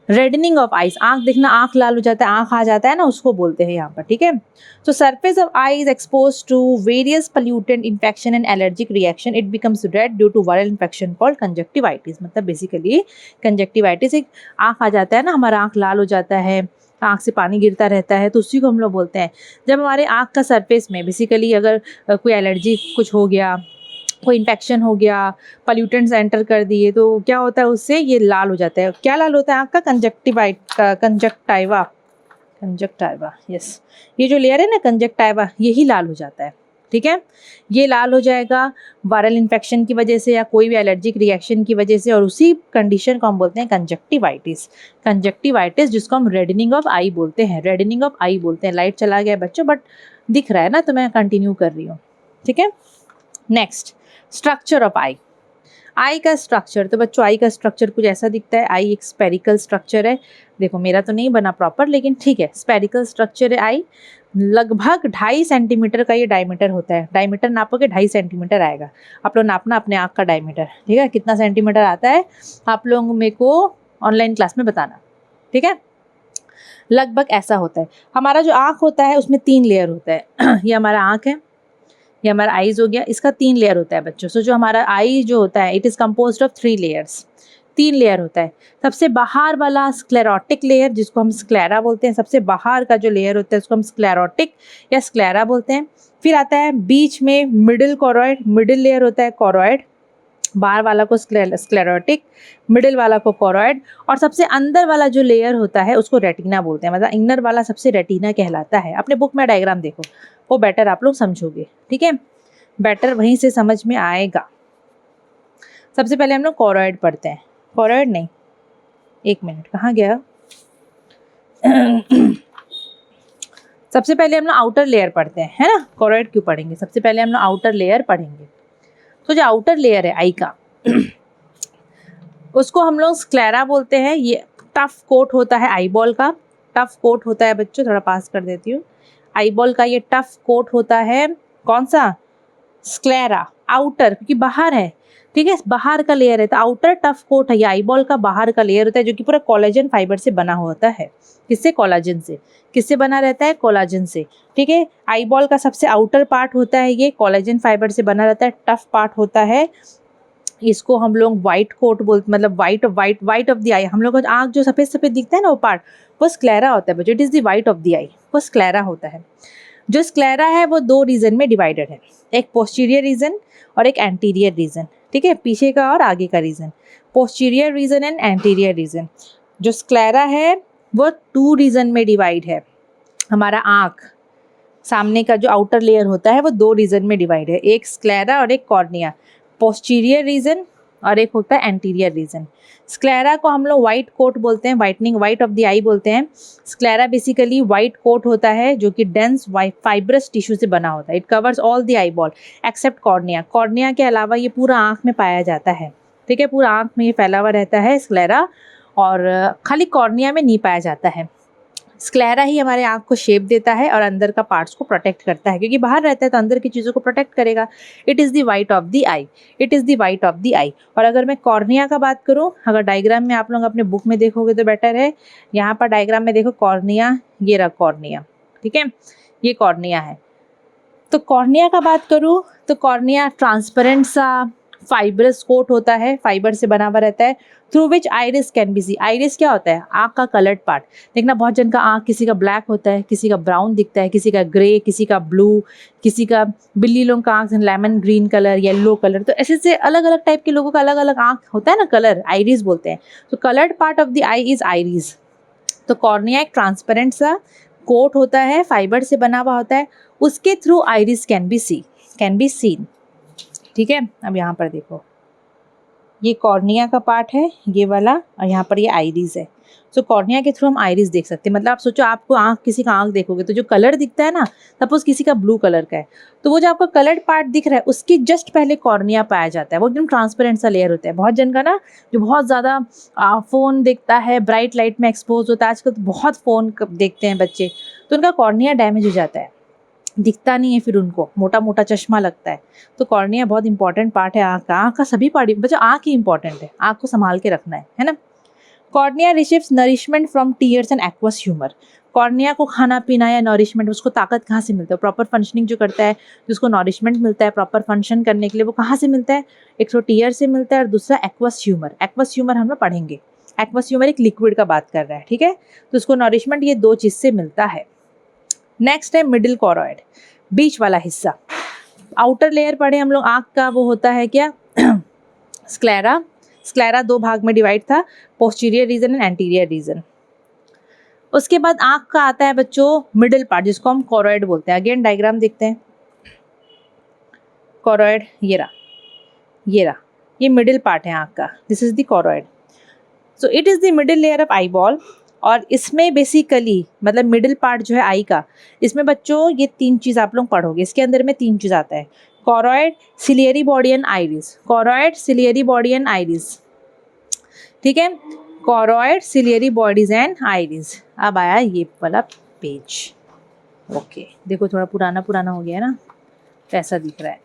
रेडनिंग ऑफ आईज, आंख देखना, आंख लाल हो जाता है, आंख आ जाता है ना, उसको बोलते हैं यहाँ पर, ठीक है। तो surface of eye is expose to various pollutant infection and allergic reaction, it becomes red due to viral infection called conjunctivitis. मतलब बेसिकली कंजक्टिवाइटिस, एक आंख आ जाता है ना, हमारा आंख लाल हो जाता है, आँख से पानी गिरता रहता है, तो उसी को हम लोग बोलते हैं। जब हमारे आँख का सरफेस में बेसिकली अगर कोई एलर्जी कुछ हो गया, कोई इन्फेक्शन हो गया, पॉल्यूटेंट्स एंटर कर दिए, तो क्या होता है उससे ये लाल हो जाता है। क्या लाल होता है आँख का, कंजक्टाइवा, कंजक्टाइवा, यस, ये जो लेयर है ना कंजक्टाइवा, यही लाल हो जाता है, ठीक है। ये लाल हो जाएगा वायरल इन्फेक्शन की वजह से या कोई भी एलर्जिक रिएक्शन की वजह से, और उसी कंडीशन को हम बोलते हैं कंजक्टिवाइटिस। कंजक्टिवाइटिस जिसको हम रेडनिंग ऑफ आई बोलते हैं, रेडनिंग ऑफ आई बोलते हैं। लाइट चला गया बच्चों, बट दिख रहा है ना, तो मैं कंटिन्यू कर रही हूँ, ठीक है। नेक्स्ट, स्ट्रक्चर ऑफ आई, आई का स्ट्रक्चर, तो बच्चों आई का स्ट्रक्चर कुछ ऐसा दिखता है। आई एक स्पेरिकल स्ट्रक्चर है, देखो मेरा तो नहीं बना प्रॉपर, लेकिन ठीक है, स्पेरिकल स्ट्रक्चर है आई। लगभग 2.5 सेंटीमीटर का ये डायमीटर होता है, डायमीटर नापोगे 2.5 सेंटीमीटर आएगा। आप लोग नापना अपने आँख का डायमीटर, ठीक है, कितना सेंटीमीटर आता है आप लोग मेरे को ऑनलाइन क्लास में बताना, ठीक है। लगभग ऐसा होता है। हमारा जो आँख होता है उसमें 3 लेयर होता है ये हमारा आँख है, ये हमारा आईज हो गया, इसका 3 लेयर होता है बच्चों। सो जो हमारा आई जो होता है it is composed of 3 layers, 3 layer होता है। सबसे बाहर वाला स्क्लेरोटिक लेयर जिसको हम स्क्लेरा बोलते हैं, सबसे बाहर का जो लेयर होता है उसको हम स्क्लेरोटिक या स्क्लेरा बोलते हैं। फिर आता है बीच में मिडिल कोरॉइड, मिडिल लेयर होता है कोरॉइड, बाहर वाला को स्क्लेरोटिक, मिडिल वाला को कोरॉइड, और सबसे अंदर वाला जो लेयर होता है उसको रेटिना बोलते हैं। मतलब इनर वाला सबसे रेटिना कहलाता है। अपने बुक में डायग्राम देखो, वो बेटर आप लोग समझोगे, ठीक है, बेटर वहीं से समझ में आएगा। सबसे पहले हम लोग कोरॉइड पढ़ते हैं, कोरॉइड नहीं, एक मिनट कहाँ गया सबसे पहले हम लोग आउटर लेयर पढ़ते हैं, है ना, कोरॉइड क्यों पढ़ेंगे, सबसे पहले हम लोग आउटर लेयर पढ़ेंगे। तो जो आउटर लेयर है आई का उसको हम लोग स्क्लेरा बोलते हैं। ये टफ कोट होता है आईबॉल का, टफ कोट होता है बच्चों, थोड़ा पास कर देती हूँ। आईबॉल का ये टफ कोट होता है, कौन सा, स्क्लेरा, आउटर, क्योंकि बाहर है, ठीक है, बाहर का लेयर है, तो आउटर टफ कोट है, ये आईबॉल का बाहर का लेयर होता है, जो कि पूरा कोलेजन फाइबर से बना होता है। किससे, कोलाजन से। किससे बना रहता है, कोलाजन से, ठीक है। आईबॉल का सबसे आउटर पार्ट होता है, ये कोलेजन फाइबर से बना रहता है, टफ पार्ट होता है। इसको हम लोग वाइट कोट बोलते, मतलब वाइट ऑफ द आई। हम लोग आँख जो सफ़ेद सफ़ेद दिखता है ना, वो पार्ट वो स्क्लेरा होता है बच्चों, it is the white of the eye, वो स्क्लेरा होता है। जो स्क्लेरा है वो 2 रीजन में डिवाइडेड है, एक पोस्टीरियर रीजन और एक एंटीरियर रीजन, ठीक है, पीछे का और आगे का region, posterior region and anterior region. जो स्क्लेरा है वो 2 रीजन में डिवाइड है। हमारा आँख सामने का जो आउटर लेयर होता है वो 2 रीजन में डिवाइड है, एक स्क्लेरा और एक कॉर्निया, पोस्टीरियर रीजन और एक होता है एंटीरियर रीजन। स्क्लेरा को हम लोग वाइट कोट बोलते हैं, वाइटनिंग, वाइट ऑफ द आई बोलते हैं। स्क्लेरा बेसिकली वाइट कोट होता है जो कि डेंस फाइब्रस टिश्यू से बना होता है। It covers all the eye ball except cornea, cornea के अलावा ये पूरा आँख में पाया जाता है, ठीक है, पूरा आँख में ये फैला हुआ रहता है स्क्लेरा, और खाली कॉर्निया में नहीं पाया जाता है। स्क्लेरा ही हमारे आँख को शेप देता है और अंदर का पार्ट्स को प्रोटेक्ट करता है, क्योंकि बाहर रहता है तो अंदर की चीज़ों को प्रोटेक्ट करेगा। It is the white of the eye, it is the white of the eye. और अगर मैं कॉर्निया का बात करूँ, अगर डायग्राम में आप लोग अपने बुक में देखोगे तो बेटर है। यहाँ पर डायग्राम में देखो कॉर्निया, ये रहा कॉर्निया, ठीक है, ये कॉर्निया है। तो कॉर्निया का बात करूँ तो कॉर्निया ट्रांसपेरेंट सा फाइबरस कोट होता है, फाइबर से बना हुआ रहता है, through which iris can be see. Iris क्या होता है? आँख का कलर्ड पार्ट। देखना बहुत जन का आँख किसी का ब्लैक होता है, किसी का ब्राउन दिखता है, किसी का ग्रे, किसी का ब्लू, किसी का बिल्ली लोगों का आँख lemon green colour, yellow colour, तो ऐसे से अलग अलग टाइप के लोगों का अलग अलग आँख होता है ना, कलर आइरिस बोलते हैं। तो coloured part of the I is iris. तो कॉर्निया एक ट्रांसपेरेंट सा कोट होता है, फाइबर से बना हुआ होता है, उसके through iris can be seen. ठीक है, अब यहाँ पर देखो, ये कॉर्निया का पार्ट है ये वाला, और यहाँ पर ये आइरिस है। सो कॉर्निया के थ्रू हम आइरिस देख सकते हैं। मतलब आप सोचो, आपको आँख, किसी का आँख देखोगे तो जो कलर दिखता है ना, सपोज किसी का ब्लू कलर का है, तो वो जो आपका कलर्ड पार्ट दिख रहा है उसके जस्ट पहले कॉर्निया पाया जाता है। वो एकदम ट्रांसपेरेंट सा लेयर होता है। बहुत जन का ना, जो बहुत ज़्यादा फ़ोन देखता है, ब्राइट लाइट में एक्सपोज होता है, आजकल तो बहुत फ़ोन देखते हैं बच्चे, तो उनका कॉर्निया डैमेज हो जाता है, दिखता नहीं है, फिर उनको मोटा मोटा चश्मा लगता है। तो कॉर्निया बहुत इंपॉर्टेंट पार्ट है आँख का। आँख का सभी पार्ट, बच्चों आँख ही इंपॉर्टेंट है, आँख को संभाल के रखना है ना। Cornea receives nourishment from tears and aqueous humour. Cornea को खाना पीना या नरिशमेंट, उसको ताकत कहाँ से मिलता है? प्रॉपर फंक्शनिंग जो करता है, जिसको नरिशमेंट मिलता है प्रॉपर फंक्शन करने के लिए, वो कहाँ से मिलता है? एक तो टीयर से मिलता है और दूसरा एक्वस ह्यूमर। एक्वस ह्यूमर हम लोग पढ़ेंगे। एक्वस ह्यूमर एक लिक्विड का बात कर रहा है, ठीक है। तो उसको नरिशमेंट ये दो चीज़ से मिलता है। नेक्स्ट है मिडिल कॉरॉइड, बीच वाला हिस्सा। आउटर लेयर पढ़े हम लोग आँख का, वो होता है क्या? स्क्लेरा। स्क्लेरा दो भाग में डिवाइड था, posterior region and anterior reason. उसके बाद आँख का आता है बच्चों मिडिल पार्ट, जिसको हम कॉरॉइड बोलते हैं। अगेन डायग्राम देखते हैं। कॉरॉइड ये रहा, ये मिडिल पार्ट है आँख का, this is the choroid. So it is the middle layer of eye ball. और इसमें बेसिकली मतलब मिडिल पार्ट जो है आई का, इसमें बच्चों ये तीन चीज़ आप लोग पढ़ोगे। इसके अंदर में तीन चीज़ आता है, choroid, ciliary body and iris. Choroid, ciliary body and iris, ठीक है। Choroid, ciliary bodies and iris. अब आया ये वाला पेज, ओके। देखो थोड़ा पुराना पुराना हो गया है ना, तो ऐसा दिख रहा है,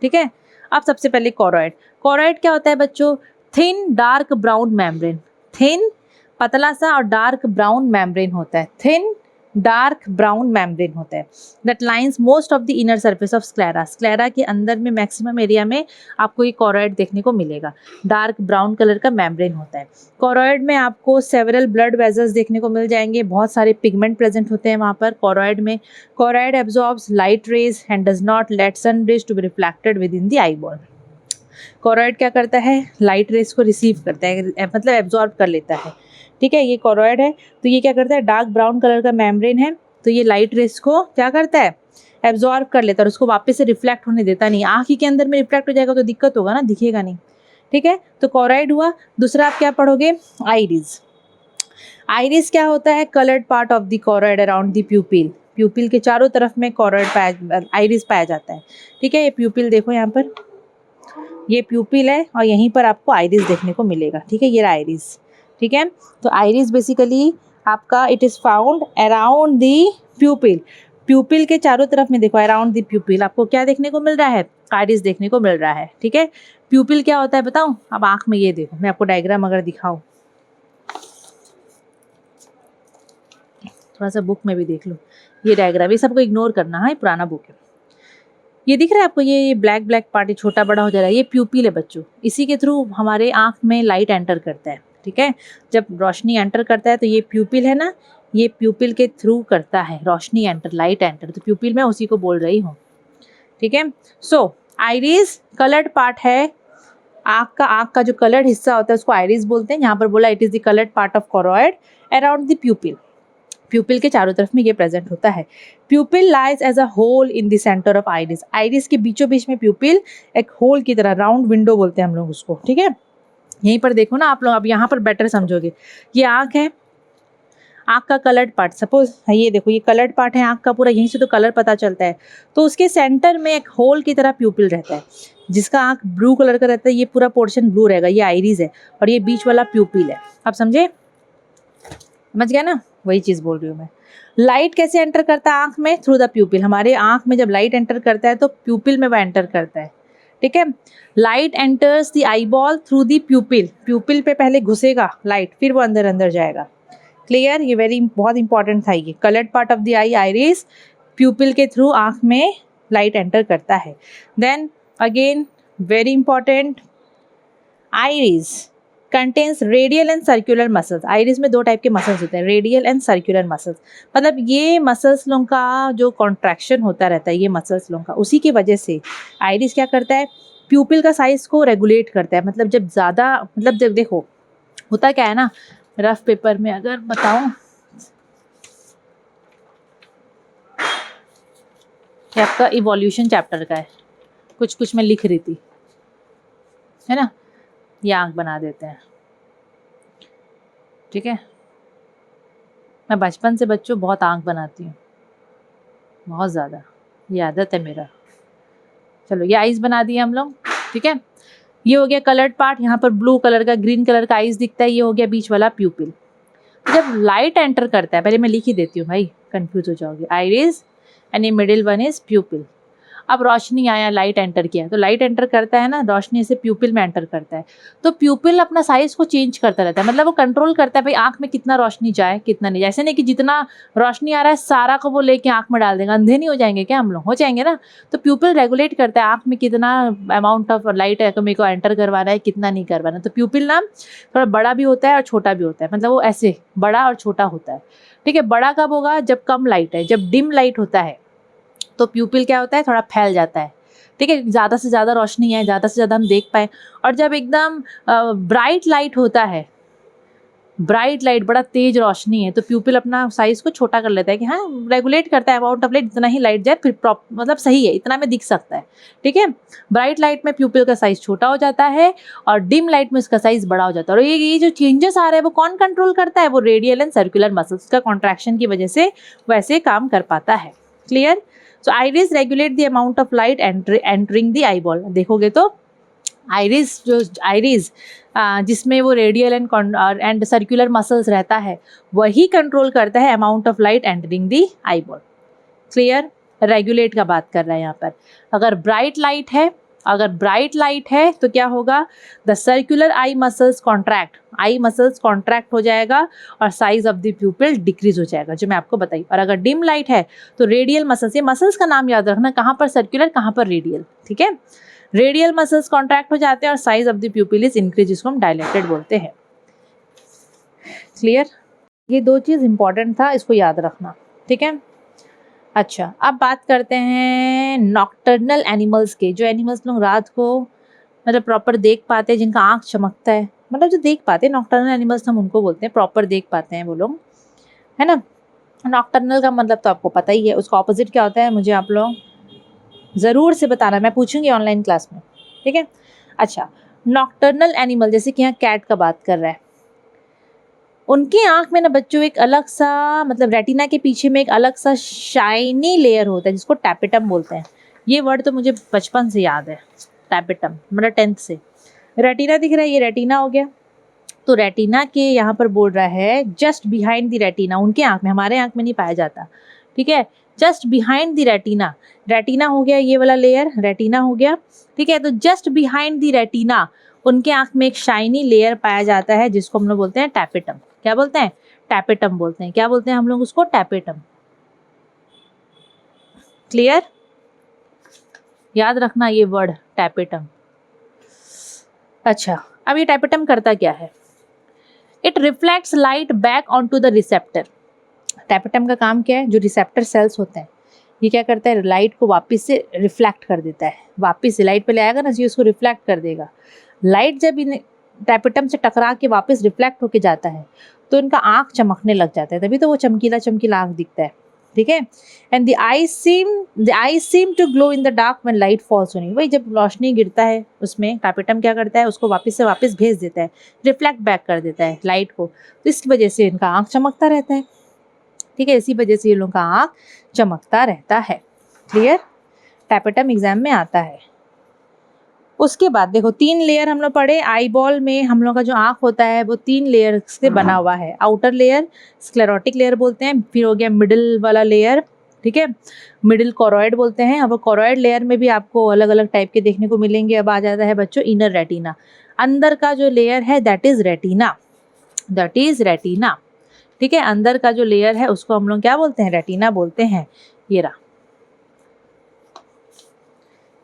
ठीक है। अब सबसे पहले कॉरॉइड। कॉरॉइड क्या होता है बच्चों? Thin dark brown membrane. Thin पतला सा और डार्क ब्राउन मेम्ब्रेन होता है। थिन डार्क ब्राउन मेम्ब्रेन होता है that lines most of the inner surface of sclera. Sclera के अंदर में मैक्सिमम एरिया में आपको ये कॉरॉइड देखने को मिलेगा। डार्क ब्राउन कलर का मेम्ब्रेन होता है। कॉरॉइड में आपको सेवरल ब्लड वेजल्स देखने को मिल जाएंगे, बहुत सारे पिगमेंट प्रेजेंट होते हैं वहाँ पर कॉरॉइड में। Choroid absorbs light rays and does not let sun rays to be reflected within the eye ball. Choroid क्या करता है? लाइट रेज को रिसीव करता है, मतलब एब्जॉर्ब कर लेता है, ठीक है। ये कॉरॉइड है, तो ये क्या करता है? डार्क ब्राउन कलर का मेम्ब्रेन है, तो ये लाइट रेस को क्या करता है? एब्जॉर्ब कर लेता है और उसको वापस से रिफ्लेक्ट होने देता नहीं। आँख ही के अंदर में रिफ्लेक्ट हो जाएगा तो दिक्कत होगा ना, दिखेगा नहीं, ठीक है। तो कॉरॉइड हुआ। दूसरा आप क्या पढ़ोगे? आइरिस। आइरिस क्या होता है? Coloured part of the choroid around the pupil. Pupil के चारों तरफ में कॉरॉइड आइरिस पाया जाता है, ठीक है। ये प्यूपिल देखो यहाँ पर, ये प्यूपिल है और यहीं पर आपको आइरिस देखने को मिलेगा, ठीक है। ये आइरिस, ठीक है। तो आइरिस बेसिकली आपका it is found around the प्यूपिल। Pupil के चारों तरफ में देखो, अराउंड दी प्यूपिल आपको क्या देखने को मिल रहा है? आइरिस देखने को मिल रहा है, ठीक है। प्यूपिल क्या होता है बताऊं? अब आँख में ये देखो, मैं आपको डायग्राम अगर दिखाऊं, थोड़ा सा बुक में भी देख लो ये डायग्राम। ये सबको इग्नोर करना है, पुराना बुक है। ये दिख रहा है आपको, ये ब्लैक ब्लैक पार्ट छोटा बड़ा हो जा रहा है, ये प्यूपिल है बच्चों। इसी के थ्रू हमारे आँख में लाइट एंटर करता है, ठीक है। जब रोशनी एंटर करता है तो ये प्यूपिल है ना, ये प्यूपिल के थ्रू करता है रोशनी एंटर, लाइट एंटर। तो प्यूपिल मैं उसी को बोल रही हूँ, ठीक है। सो आइरिस कलर्ड पार्ट है आँख का जो कलर्ड हिस्सा होता है उसको आइरिस बोलते हैं। यहाँ पर बोला it is the coloured part of choroid around the pupil. Pupil के चारों तरफ में ये प्रेजेंट होता है। Pupil lies as a hole in the centre of iris. Iris के बीचों बीच में प्यूपिल एक होल की तरह, राउंड विंडो बोलते हैं हम लोग उसको, ठीक है। यहीं पर देखो ना आप लोग, अब यहाँ पर बेटर समझोगे। ये आँख है, आँख का कलर्ड पार्ट, सपोज ये देखो, ये कलर्ड पार्ट है आँख का पूरा, यहीं से तो कलर पता चलता है। तो उसके सेंटर में एक होल की तरह प्यूपिल रहता है, जिसका आँख ब्लू कलर का रहता है। ये पूरा पोर्शन ब्लू रहेगा, ये आइरिस है, और ये बीच वाला प्यूपिल है। आप समझे? समझ गया ना? वही चीज़ बोल रही हूँ मैं। लाइट कैसे एंटर करता है आँख में? Through the प्यूपिल। हमारे आँख में जब लाइट एंटर करता है तो प्यूपिल में वह एंटर करता है, ठीक है। Light enters the eye ball through the pupil. प्यूपिल पे पहले घुसेगा लाइट, फिर वो अंदर अंदर जाएगा। क्लियर? ये बहुत इंपॉर्टेंट था। ये coloured part of the eye iris, pupil के थ्रू आँख में लाइट एंटर करता है। Then again very important, iris contains radial and circular muscles. Iris में दो टाइप के मसल्स होते हैं, रेडियल एंड सर्कुलर मसल्स। मतलब ये मसल्स लोगों का जो कॉन्ट्रैक्शन होता रहता है, ये मसल्स लोगों का, उसी की वजह से आइरिस क्या करता है, प्यूपिल का साइज को रेगुलेट करता है। मतलब जब ज़्यादा, मतलब जब देखो होता क्या है ना, रफ पेपर में अगर बताऊं, ये आपका इवोल्यूशन चैप्टर का है, कुछ कुछ मैं लिख रही थी, है ना, ये आँख बना देते हैं, ठीक है। मैं बचपन से बच्चों बहुत आँख बनाती हूँ, बहुत ज़्यादा, ये आदत है मेरा। चलो ये आइज़ बना दिए हम लोग, ठीक है। ये हो गया कलर्ड पार्ट, यहाँ पर ब्लू कलर का, ग्रीन कलर का आइज़ दिखता है, ये हो गया बीच वाला प्यूपिल। जब लाइट एंटर करता है, पहले मैं लिख ही देती हूँ भाई, कंफ्यूज हो जाओगे, आइरिस एंड ये मिडिल वन इज प्यूपिल। अब रोशनी आया, लाइट एंटर किया, तो लाइट एंटर करता है ना, रोशनी से प्यूपिल में एंटर करता है, तो प्यूपिल अपना साइज को चेंज करता रहता है। मतलब वो कंट्रोल करता है भाई आँख में कितना रोशनी जाए कितना नहीं, ऐसे नहीं कि जितना रोशनी आ रहा है सारा को वो लेके आँख में डाल देगा, अंधे नहीं हो जाएंगे क्या हम लोग, हो जाएंगे ना। तो प्यूपिल रेगुलेट करता है आँख में कितना अमाउंट ऑफ लाइट है मेरे को एंटर करवाना है, कितना नहीं करवाना। तो प्यूपिल ना थोड़ा बड़ा भी होता है और छोटा भी होता है, मतलब वो ऐसे बड़ा और छोटा होता है, ठीक है। बड़ा कब होगा, जब कम लाइट है, जब डिम लाइट होता है तो प्यूपिल क्या होता है, थोड़ा फैल जाता है, ठीक है, ज़्यादा से ज़्यादा रोशनी है, ज़्यादा से ज़्यादा हम देख पाए। और जब एकदम ब्राइट लाइट होता है, ब्राइट लाइट, बड़ा तेज रोशनी है, तो प्यूपिल अपना साइज़ को छोटा कर लेता है कि हाँ रेगुलेट करता है अमाउंट ऑफ लाइट, इतना ही लाइट जाए फिर मतलब सही है, इतना में दिख सकता है, ठीक है। ब्राइट लाइट में प्यूपिल का साइज़ छोटा हो जाता है और डिम लाइट में इसका साइज़ बड़ा हो जाता है। और ये जो चेंजेस आ रहे हैं वो कौन कंट्रोल करता है, वो रेडियल एंड सर्कुलर मसल्स का कॉन्ट्रैक्शन की वजह से वैसे काम कर पाता है। Clear. So iris regulate the amount of light entering the eyeball. देखोगे तो आइरिस, जो आइरिस जिसमें वो रेडियल एंड सर्कुलर मसल्स रहता है, वही कंट्रोल करता है amount of light entering the eyeball. Clear. Regulate का बात कर रहा है यहाँ पर। अगर ब्राइट लाइट है तो क्या होगा, the circular eye muscles contract हो जाएगा और साइज ऑफ द प्यूपिल डिक्रीज हो जाएगा, जो मैं आपको बताई। और अगर डिम लाइट है तो रेडियल मसल्स, ये मसल्स का नाम याद रखना, कहाँ पर सर्कुलर कहाँ पर रेडियल, ठीक है। रेडियल मसल्स कॉन्ट्रैक्ट हो जाते हैं और size of the प्यूपिल is increase, जिसको हम डायलेटेड बोलते हैं। क्लियर। ये दो चीज़ इंपॉर्टेंट था, इसको याद रखना, ठीक है। अच्छा, अब बात करते हैं नॉक्टर्नल एनिमल्स के, जो एनिमल्स लोग रात को मतलब प्रॉपर देख पाते हैं, जिनका आँख चमकता है, मतलब जो देख पाते हैं, नॉक्टर्नल एनिमल्स हम उनको बोलते हैं, प्रॉपर देख पाते हैं वो लोग, है ना। नॉक्टर्नल का मतलब तो आपको पता ही है, उसका ऑपोजिट क्या होता है मुझे आप लोग ज़रूर से बताना, मैं पूछूंगी ऑनलाइन क्लास में, ठीक है। अच्छा, नॉक्टर्नल एनिमल जैसे कि यहाँ कैट का बात कर रहा है, उनकी आँख में ना बच्चों एक अलग सा, मतलब रेटिना के पीछे में एक अलग सा शाइनी लेयर होता है, जिसको टैपेटम बोलते हैं। ये वर्ड तो मुझे बचपन से याद है, टैपेटम, मतलब 10th से। रेटिना दिख रहा है, ये रेटिना हो गया। तो रेटिना के यहाँ पर बोल रहा है जस्ट बिहाइंड द रेटिना, उनके आँख में, हमारे आँख में नहीं पाया जाता, ठीक है। Just behind the retina, retina हो गया ये वाला लेयर, रेटिना हो गया, ठीक है। तो जस्ट बिहाइंड द रेटिना उनके आँख में एक शाइनी लेयर पाया जाता है, जिसको हम लोग बोलते हैं टैपेटम। क्या बोलते हैं, टैपेटम बोलते हैं। क्या बोलते हैं हम लोग उसको, टैपेटम। क्लियर। याद रखना ये वर्ड टैपेटम। अच्छा, अब ये टैपेटम करता क्या है, it reflects light back on to the receptor. Tapetum का काम क्या है, जो रिसेप्टर सेल्स होते हैं, ये क्या करता है, लाइट को वापस से रिफ्लेक्ट कर देता है, वापस से लाइट पहले आएगा ना जी, उसको रिफ्लेक्ट कर देगा। लाइट जब इन टैपेटम से टकरा के वापस रिफ्लेक्ट होके जाता है तो इनका आँख चमकने लग जाता है, तभी तो वो चमकीला चमकीला आँख दिखता है, ठीक है। And the eye seem to glow in the dark when light falls on it. वही जब रोशनी गिरता है उसमें टैपेटम क्या करता है, उसको वापस से वापस भेज देता है, रिफ्लेक्ट बैक कर देता है लाइट को, तो इस वजह से इनका आँख चमकता रहता है, ठीक है। इसी वजह से इन लोगों का आँख चमकता रहता है। क्लियर। टैपेटम एग्जाम में आता है। उसके बाद देखो 3 लेयर हम लोग पढ़े, आई बॉल में हम लोग का जो आँख होता है वो 3 लेयर से बना हुआ है। आउटर लेयर स्क्लेरोटिक लेयर बोलते हैं, फिर हो गया मिडिल वाला लेयर, ठीक है, मिडिल कोरोइड बोलते हैं। अब कोरोइड लेयर में भी आपको अलग अलग टाइप के देखने को मिलेंगे। अब आ जाता है बच्चों इनर रेटिना, अंदर का जो लेयर है दैट इज रेटिना, ठीक है। अंदर का जो लेयर है उसको हम लोग क्या बोलते हैं, रेटिना बोलते हैं। ये रहा,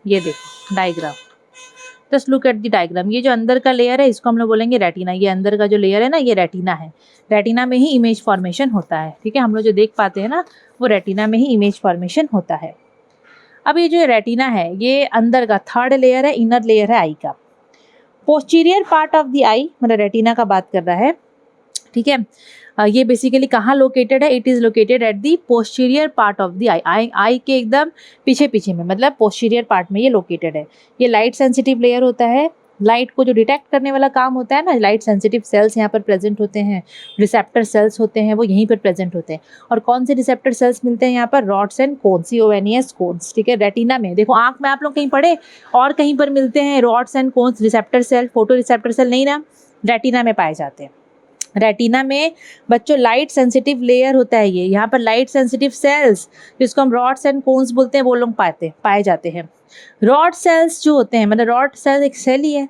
ये देखो diagram, just look at the diagram. ये जो अंदर का लेयर है इसको हम लोग बोलेंगे रेटिना। ये अंदर का जो लेयर है ना ये रेटिना है। रेटिना में ही इमेज फॉर्मेशन होता है, ठीक है। हम लोग जो देख पाते हैं ना वो रेटिना में ही इमेज फॉर्मेशन होता है। अब ये जो रेटिना है ये अंदर का थर्ड लेयर है, इनर लेयर है आई का। पोस्टीरियर पार्ट ऑफ द आई मतलब रेटिना का बात कर रहा है, ठीक है। ये बेसिकली कहाँ लोकेटेड है? It is located at the posterior part of the eye. Eye के एकदम पीछे पीछे में, मतलब पोस्टीरियर पार्ट में ये लोकेटेड है। ये लाइट सेंसिटिव लेयर होता है। लाइट को जो डिटेक्ट करने वाला काम होता है ना, लाइट सेंसिटिव सेल्स यहाँ पर प्रेजेंट होते हैं, रिसेप्टर सेल्स होते हैं वो यहीं पर प्रेजेंट होते हैं। और कौन से रिसेप्टर सेल्स मिलते हैं यहाँ पर? Rods and cones, CONES cones, ठीक है। रेटिना में देखो, आँख में आप लोग कहीं पढ़े और कहीं पर मिलते हैं rods and cones receptor cell, photo receptor cell नहीं ना, रेटिना में पाए जाते हैं। रेटिना में बच्चों लाइट सेंसिटिव लेयर होता है ये। यहाँ पर लाइट सेंसिटिव सेल्स जिसको हम रॉड्स एंड कोन्स बोलते हैं वो लोग पाए जाते हैं। रॉड सेल्स जो होते हैं, मतलब रॉड सेल एक सेल ही है,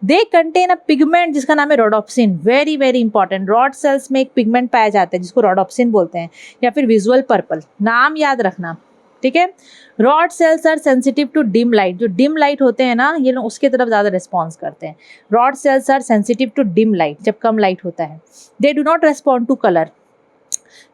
दे कंटेन अ पिगमेंट जिसका नाम है rhodopsin. Very very important. Rod sales में एक पिगमेंट पाया जाता है जिसको रोडोप्सिन बोलते हैं या फिर विजुअल पर्पल, नाम याद रखना, ठीक है। Rod cells are sensitive to dim light. जो डिम लाइट होते हैं ना ये लोग उसके तरफ ज़्यादा रिस्पॉन्स करते हैं। Rod cells are sensitive to dim light, जब कम लाइट होता है। They do not respond to colour.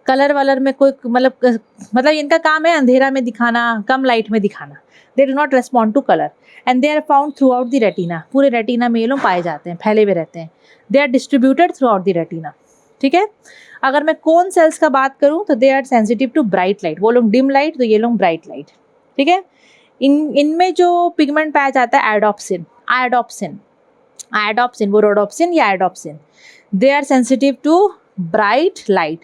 Colour वालर में कोई मतलब इनका काम है अंधेरा में दिखाना, कम लाइट में दिखाना। They do not respond to colour and they are found throughout the retina. पूरे रेटिना में ये लोग पाए जाते हैं, फैले हुए रहते हैं। They are distributed throughout the retina, ठीक है। अगर मैं कोन सेल्स का बात करूं तो they are sensitive to bright light. वो लोग डिम लाइट तो ये लोग ब्राइट लाइट, ठीक है। इनमें जो पिगमेंट पाया जाता है एडोप्सिन, वो रोडोप्सिन या iodopsin. They are sensitive to bright light.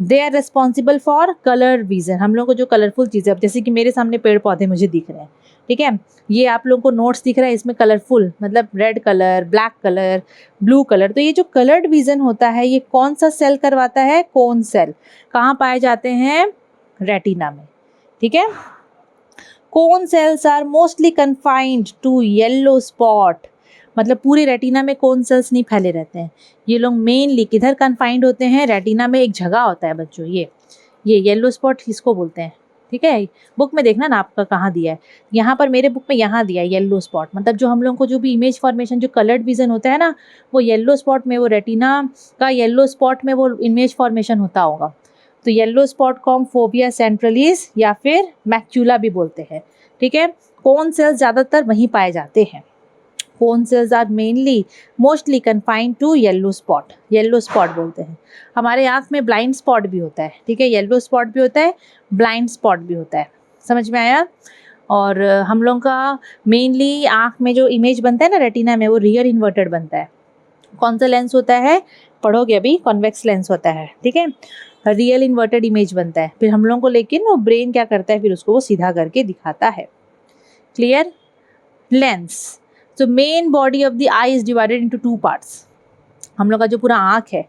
They are responsible for colour vision. हम लोग को जो कलरफुल चीज़ें, अब जैसे कि मेरे सामने पेड़ पौधे मुझे दिख रहे हैं, ठीक है, ये आप लोगों को नोट्स दिख रहा है, इसमें कलरफुल मतलब red colour, black colour, blue colour. तो ये जो कलर्ड विजन होता है ये कौन सा सेल करवाता है? Cone cell. कहाँ पाए जाते हैं? रेटिना में, ठीक है। Cone cells are mostly confined to yellow spot. मतलब पूरी रेटिना में कोन सेल्स नहीं फैले रहते हैं। ये लोग मेनली किधर कन्फाइंड होते हैं? रेटिना में एक जगह होता है बच्चों, ये येलो स्पॉट किसको बोलते हैं, ठीक है। बुक में देखना ना आपका कहाँ दिया है। यहाँ पर मेरे बुक में यहाँ दिया है येलो स्पॉट। मतलब जो हम लोग को जो भी इमेज फॉर्मेशन, जो कलर्ड विजन होता है ना, वो येलो स्पॉट में, वो रेटिना का येलो स्पॉट में वो इमेज फॉर्मेशन होता होगा। तो येलो स्पॉट को हम फोविया सेंट्रलिस या फिर मैक्यूला भी बोलते हैं, ठीक है। कोन सेल्स ज़्यादातर वहीं पाए जाते हैं। Cone cells are mainly mostly confined to yellow spot बोलते हैं। हमारे आँख में ब्लाइंड स्पॉट भी होता है, ठीक है। येलो स्पॉट भी होता है, ब्लाइंड स्पॉट भी होता है। समझ में आया? और हम लोग का मेनली आँख में जो इमेज बनता है ना रेटिना में, वो रियर इन्वर्टेड बनता है। कौन सा लेंस होता है? पढ़ोगे अभी, कॉन्वेक्स लेंस होता है, ठीक है। रियल इन्वर्टेड इमेज बनता है। फिर हम लोगों को लेकिन वो ब्रेन क्या करता है, फिर उसको वो सीधा करके दिखाता है। क्लियर? लेंस। तो main body of the I is divided into 2 parts. हम लोग का जो पूरा आँख है,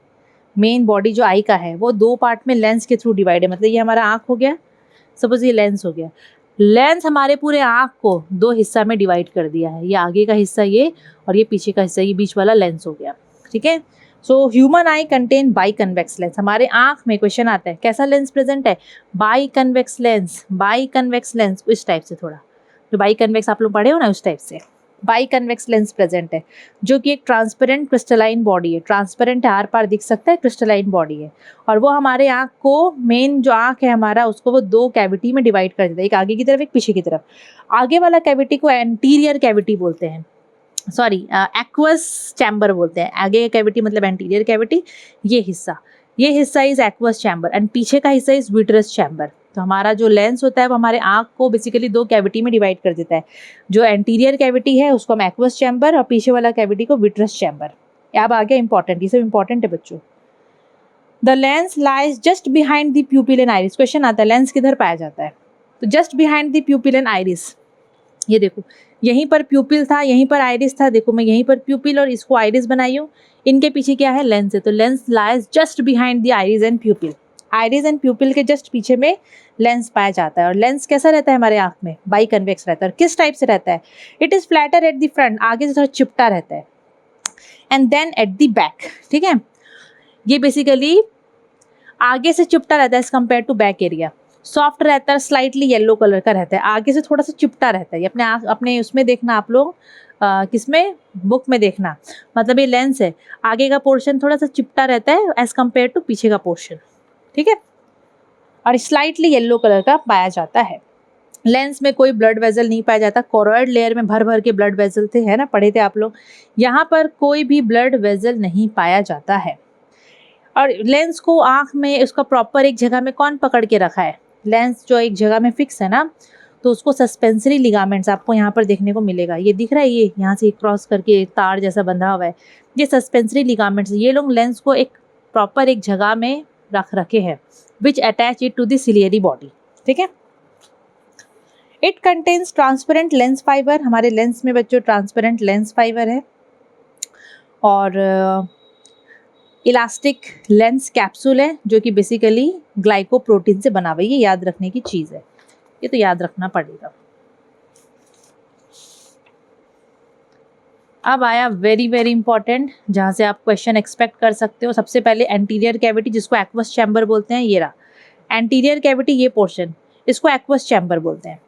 मेन बॉडी जो आई का है वो 2 पार्ट में लेंस के थ्रू डिवाइड है। मतलब ये हमारा आँख हो गया, सपोज ये लेंस हो गया। लेंस हमारे पूरे आँख को 2 हिस्सा में डिवाइड कर दिया है। ये आगे का हिस्सा ये, और ये पीछे का हिस्सा, ये बीच वाला लेंस हो गया, ठीक है। So human I contain by convex lens. हमारे आँख में क्वेश्चन आता है कैसा लेंस प्रेजेंट है? बाई कन्वेक्स लेंस, इस टाइप से, थोड़ा जो बाई कन्वेक्स आप लोग पढ़े हो ना उस टाइप से बाई कन्वेक्स लेंस प्रेजेंट है, जो कि एक ट्रांसपेरेंट क्रिस्टलाइन बॉडी है। ट्रांसपेरेंट है, आर पार दिख सकता है, क्रिस्टलाइन बॉडी है। और वो हमारे आँख को, मेन जो आँख है हमारा, उसको वो 2 कैविटी में डिवाइड कर देता है, एक आगे की तरफ, एक पीछे की तरफ। आगे वाला कैविटी को एंटीरियर कैविटी बोलते हैं, सॉरी एक्वस चैम्बर बोलते हैं। आगे का कैविटी मतलब एंटीरियर कैविटी, ये हिस्सा इज एक्वस चैम्बर एंड पीछे का हिस्सा इज विट्रस चैम्बर। तो हमारा जो लेंस होता है वो हमारे आँख को बेसिकली 2 कैविटी में डिवाइड कर देता है। जो एंटीरियर कैविटी है उसको हम एक्वस चैम्बर और पीछे वाला कैविटी को विट्रस चैम्बर। अब आ गया इंपॉर्टेंट, ये सब इंपॉर्टेंट है बच्चों। The lens lies just behind the प्यूपिल and iris. Question आता है लेंस किधर पाया जाता है? तो just behind the प्यूपिल and iris. ये देखो, यहीं पर प्यूपिल था, यहीं पर आइरिस था। देखो मैं यहीं पर प्यूपिल और इसको आइरिस बनाई हूँ, इनके पीछे क्या है? लेंस है। तो lens lies just behind the iris and प्यूपिल। Iris and प्यूपिल के जस्ट पीछे में लेंस पाया जाता है। और लेंस कैसा रहता है हमारे आँख में? बाई कन्वेक्स रहता है। और किस टाइप से रहता है? It is flatter at the front, आगे से थोड़ा चिपटा रहता है, and then at the back, ठीक है। ये बेसिकली आगे से चिपटा रहता है as compare to back area. Soft रहता है, स्लाइटली येलो कलर का रहता है, आगे से थोड़ा सा चिपटा रहता है। ये अपने उसमें देखना आप लोग, किसमें, बुक में देखना। मतलब ये लेंस है, आगे का पोर्शन थोड़ा सा चिपटा रहता है एज कम्पेयर टू पीछे का पोर्शन, ठीक है, और स्लाइटली येलो कलर का पाया जाता है। लेंस में कोई ब्लड वेजल नहीं पाया जाता, कोरोइड लेयर में भर भर के ब्लड वेजल थे, है ना, पढ़े थे आप लोग। यहाँ पर कोई भी ब्लड वेजल नहीं पाया जाता है। और लेंस को आँख में उसका प्रॉपर एक जगह में कौन पकड़ के रखा है, लेंस जो एक जगह में फिक्स है ना, तो उसको सस्पेंसरी लिगामेंट्स आपको यहाँ पर देखने को मिलेगा। ये दिख रहा है, ये यहाँ से क्रॉस करके तार जैसा बंधा हुआ है, ये सस्पेंसरी लिगामेंट्स, ये लोग लेंस को एक प्रॉपर एक जगह में रख रखे हैं, which attach it to the ciliary body, ठीक है। It contains transparent lens fibre, हमारे लेंस में बच्चों ट्रांसपेरेंट लेंस फाइबर है, और इलास्टिक लेंस कैप्सूल है जो कि बेसिकली ग्लाइकोप्रोटीन से बना हुआ है। ये याद रखने की चीज़ है, ये तो याद रखना पड़ेगा। अब आया वेरी वेरी इंपॉर्टेंट, जहाँ से आप क्वेश्चन एक्सपेक्ट कर सकते हो। सबसे पहले एंटीरियर कैविटी, जिसको एक्वस चैम्बर बोलते हैं, ये रहा एंटीरियर कैविटी, ये पोर्शन, इसको एक्वस चैम्बर बोलते हैं।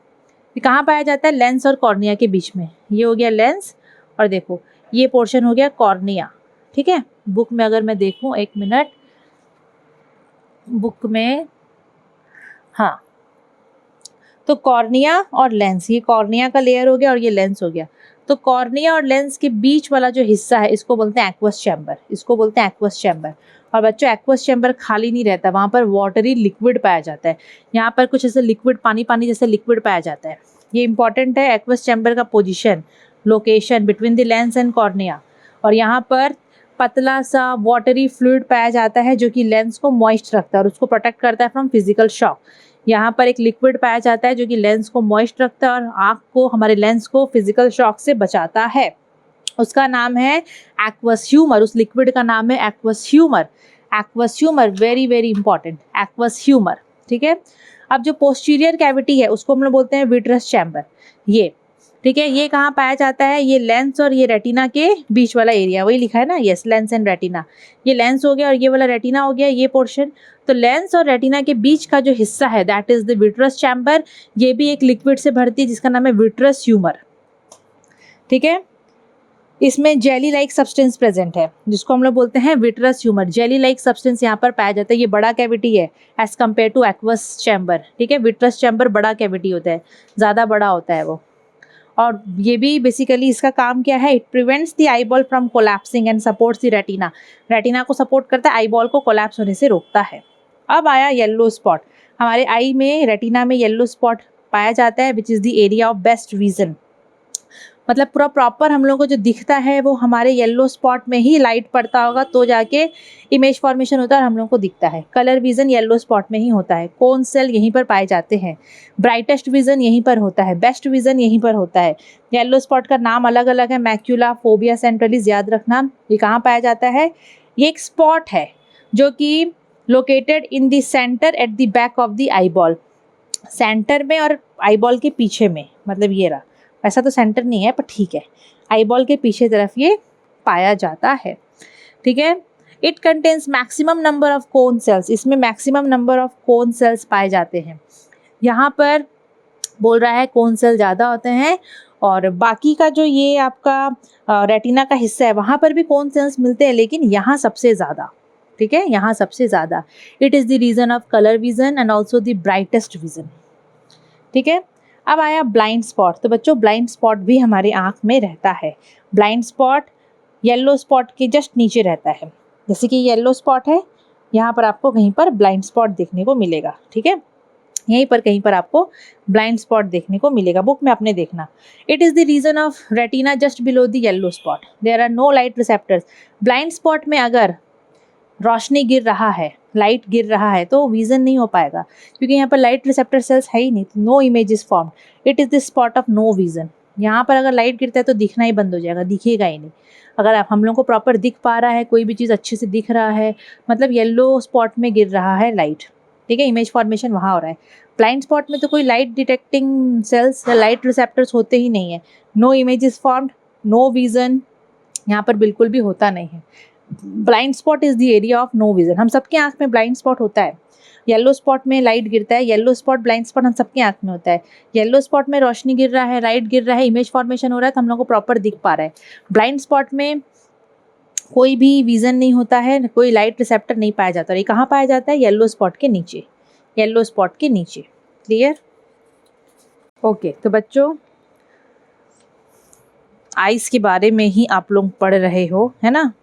ये कहाँ पाया जाता है, लेंस और कॉर्निया के बीच में। ये हो गया लेंस, और देखो ये पोर्शन हो गया कॉर्निया, ठीक है। बुक में अगर मैं देखूँ, एक मिनट, बुक में, हाँ, तो कॉर्निया और लेंस, ये कॉर्निया का लेयर हो गया और ये लेंस हो गया। तो कॉर्निया और लेंस के बीच वाला जो हिस्सा है, इसको बोलते हैं एक्वस चैम्बर, इसको बोलते हैं एक्वस चैम्बर। और बच्चों एक्वस चैम्बर खाली नहीं रहता, वहाँ पर वाटरी लिक्विड पाया जाता है। यहाँ पर कुछ ऐसे लिक्विड, पानी पानी जैसे लिक्विड पाया जाता है। ये इंपॉर्टेंट है, एक्वस चैम्बर का position, location between the lens and cornea. और यहाँ पर पतला सा वाटरी फ्लूइड पाया जाता है जो कि लेंस को मॉइस्ट रखता है और उसको प्रोटेक्ट करता है फ्रॉम फिजिकल शॉक। यहाँ पर एक लिक्विड पाया जाता है जो कि लेंस को मॉइस्ट रखता है और आँख को, हमारे लेंस को फिजिकल शॉक से बचाता है। उसका नाम है एक्वस ह्यूमर, उस लिक्विड का नाम है aqueous humour. Aqueous humour very very important, aqueous humour, ठीक है। अब जो पोस्टीरियर कैविटी है उसको हम लोग बोलते हैं विट्रस चैम्बर, ये, ठीक है। ये कहाँ पाया जाता है, ये लेंस और ये रेटिना के बीच वाला एरिया, वही लिखा है ना, यस, लेंस एंड रेटिना। ये लेंस हो गया और ये वाला रेटिना हो गया, ये पोर्शन। तो लेंस और रेटिना के बीच का जो हिस्सा है, that is the vitreous chamber. ये भी एक लिक्विड से भरती है जिसका नाम है विट्रस ह्यूमर, ठीक है। इसमें जेली लाइक सब्सटेंस प्रेजेंट है जिसको हम लोग बोलते हैं vitreous humour. Jelly like substance यहाँ पर पाया जाता है। ये बड़ा कैविटी है as compare to aqueous chamber, ठीक है। विट्रस चैम्बर बड़ा कैविटी होता है, ज़्यादा बड़ा होता है वो। और ये भी बेसिकली इसका काम क्या है, it prevents the eyeball from collapsing and supports the retina. Retina को सपोर्ट करता है, आईबॉल को कोलैप्स होने से रोकता है। अब आया येलो स्पॉट, हमारे आई में, रेटिना में येलो स्पॉट पाया जाता है which is the area of best vision. मतलब पूरा प्रॉपर हम लोगों को जो दिखता है वो हमारे येलो स्पॉट में ही लाइट पड़ता होगा तो जाके इमेज फॉर्मेशन होता है और हम लोगों को दिखता है। कलर विजन येलो स्पॉट में ही होता है, कोन सेल यहीं पर पाए जाते हैं, ब्राइटेस्ट विजन यहीं पर होता है, बेस्ट विजन यहीं पर होता है। येलो स्पॉट का नाम अलग अलग है, मैक्यूला फोबिया सेंट्रलिस, याद रखना। ये कहाँ पाया जाता है, ये एक स्पॉट है जो कि located in the centre at the back of the eyeball, centre में और आईबॉल के पीछे में, मतलब ये रहा, ऐसा तो सेंटर नहीं है पर ठीक है, आईबॉल के पीछे तरफ ये पाया जाता है, ठीक है। It contains maximum number of cone cells, इसमें maximum number of cone cells पाए जाते हैं। यहाँ पर बोल रहा है कोन सेल ज़्यादा होते हैं और बाकी का जो ये आपका रेटिना का हिस्सा है वहाँ पर भी कोन सेल्स मिलते हैं, लेकिन यहाँ सबसे ज़्यादा, ठीक है, यहाँ सबसे ज़्यादा। It is the region of colour vision and also the brightest vision, ठीक है। अब आया ब्लाइंड स्पॉट, तो बच्चों ब्लाइंड स्पॉट भी हमारे आँख में रहता है। ब्लाइंड स्पॉट येलो स्पॉट के जस्ट नीचे रहता है, जैसे कि येलो स्पॉट है, यहाँ पर आपको कहीं पर ब्लाइंड स्पॉट देखने को मिलेगा, ठीक है, यहीं पर कहीं पर आपको ब्लाइंड स्पॉट देखने को मिलेगा, बुक में आपने देखना। It is the region of retina just below the yellow spot, there are no light receptors. Blind spot में अगर रोशनी गिर रहा है, लाइट गिर रहा है, तो विजन नहीं हो पाएगा क्योंकि यहाँ पर लाइट रिसेप्टर सेल्स है ही नहीं, no images formed. It is the spot of no vision. यहाँ पर अगर लाइट गिरता है तो दिखना ही बंद हो जाएगा, दिखेगा ही नहीं। अगर आप हम लोग को प्रॉपर दिख पा रहा है, कोई भी चीज़ अच्छे से दिख रहा है, मतलब येलो स्पॉट में गिर रहा है लाइट, ठीक है, इमेज फॉर्मेशन वहाँ हो रहा है। ब्लाइंड स्पॉट में तो कोई लाइट डिटेक्टिंग सेल्स या लाइट रिसेप्टर्स होते ही नहीं है, no images formed, no vision, यहाँ पर बिल्कुल भी होता नहीं है। Blind spot is the area of no vision. हम सबके आंख में ब्लाइंड स्पॉट होता है। येलो स्पॉट में लाइट गिरता है, येलो स्पॉट ब्लाइंड स्पॉट हम सबके आंख में होता है। येलो स्पॉट में रोशनी गिर रहा है, लाइट गिर रहा है, इमेज फॉर्मेशन हो रहा है, तो हम लोग को प्रॉपर दिख पा रहा है। ब्लाइंड स्पॉट में कोई भी विजन नहीं होता है, कोई लाइट रिसेप्टर नहीं पाया जाता। और ये कहाँ पाया जाता है? येलो स्पॉट के नीचे, येलो स्पॉट के नीचे। क्लियर? ओके, तो बच्चों आइस के बारे में ही आप लोग पढ़ रहे हो, है ना।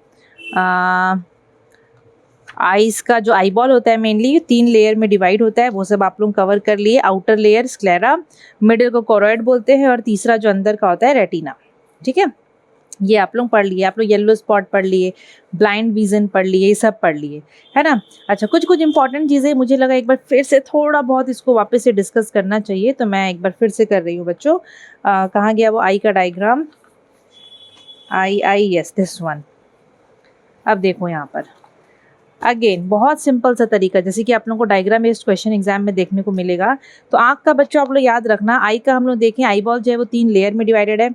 आइस का जो आई बॉल होता है मेनली 3 लेयर में डिवाइड होता है, वो सब आप लोग कवर कर लिए। आउटर लेयर स्क्लेरा, मिडिल को कोरोइड बोलते हैं, और तीसरा जो अंदर का होता है रेटिना। ठीक है, ये आप लोग पढ़ लिए। आप लोग येलो स्पॉट पढ़ लिए, ब्लाइंड विजन पढ़ लिए, ये सब पढ़ लिए, है ना। अच्छा, कुछ कुछ इंपॉर्टेंट चीज़ें मुझे लगा एक बार फिर से थोड़ा बहुत इसको वापस से डिस्कस करना चाहिए, तो मैं एक बार फिर से कर रही हूँ बच्चों। कहाँ गया वो आई का diagram? I yes, this one. अब देखो यहाँ पर अगेन बहुत सिंपल सा तरीका, जैसे कि आप लोगों को डायग्राम बेस्ड क्वेश्चन एग्जाम में देखने को मिलेगा। तो आँख का बच्चों आप लोग याद रखना, आई का हम लोग देखें, आई बॉल जो है वो 3 लेयर में डिवाइडेड है।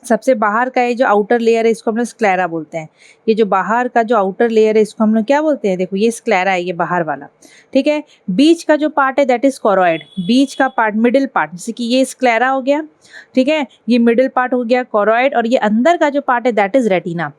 सबसे बाहर का ये जो आउटर लेयर है इसको हम लोग स्क्लेरा बोलते हैं। ये जो बाहर का जो आउटर लेयर है इसको हम लोग क्या बोलते हैं? देखो ये स्क्लेरा है, ये बाहर वाला। ठीक है, बीच का जो पार्ट है दैट इज कोरोइड। बीच का पार्ट, मिडिल पार्ट, जैसे कि ये स्क्लेरा हो गया, ठीक है, ये मिडिल पार्ट हो गया कोरोइड, और ये अंदर का जो पार्ट है दैट इज रेटिना।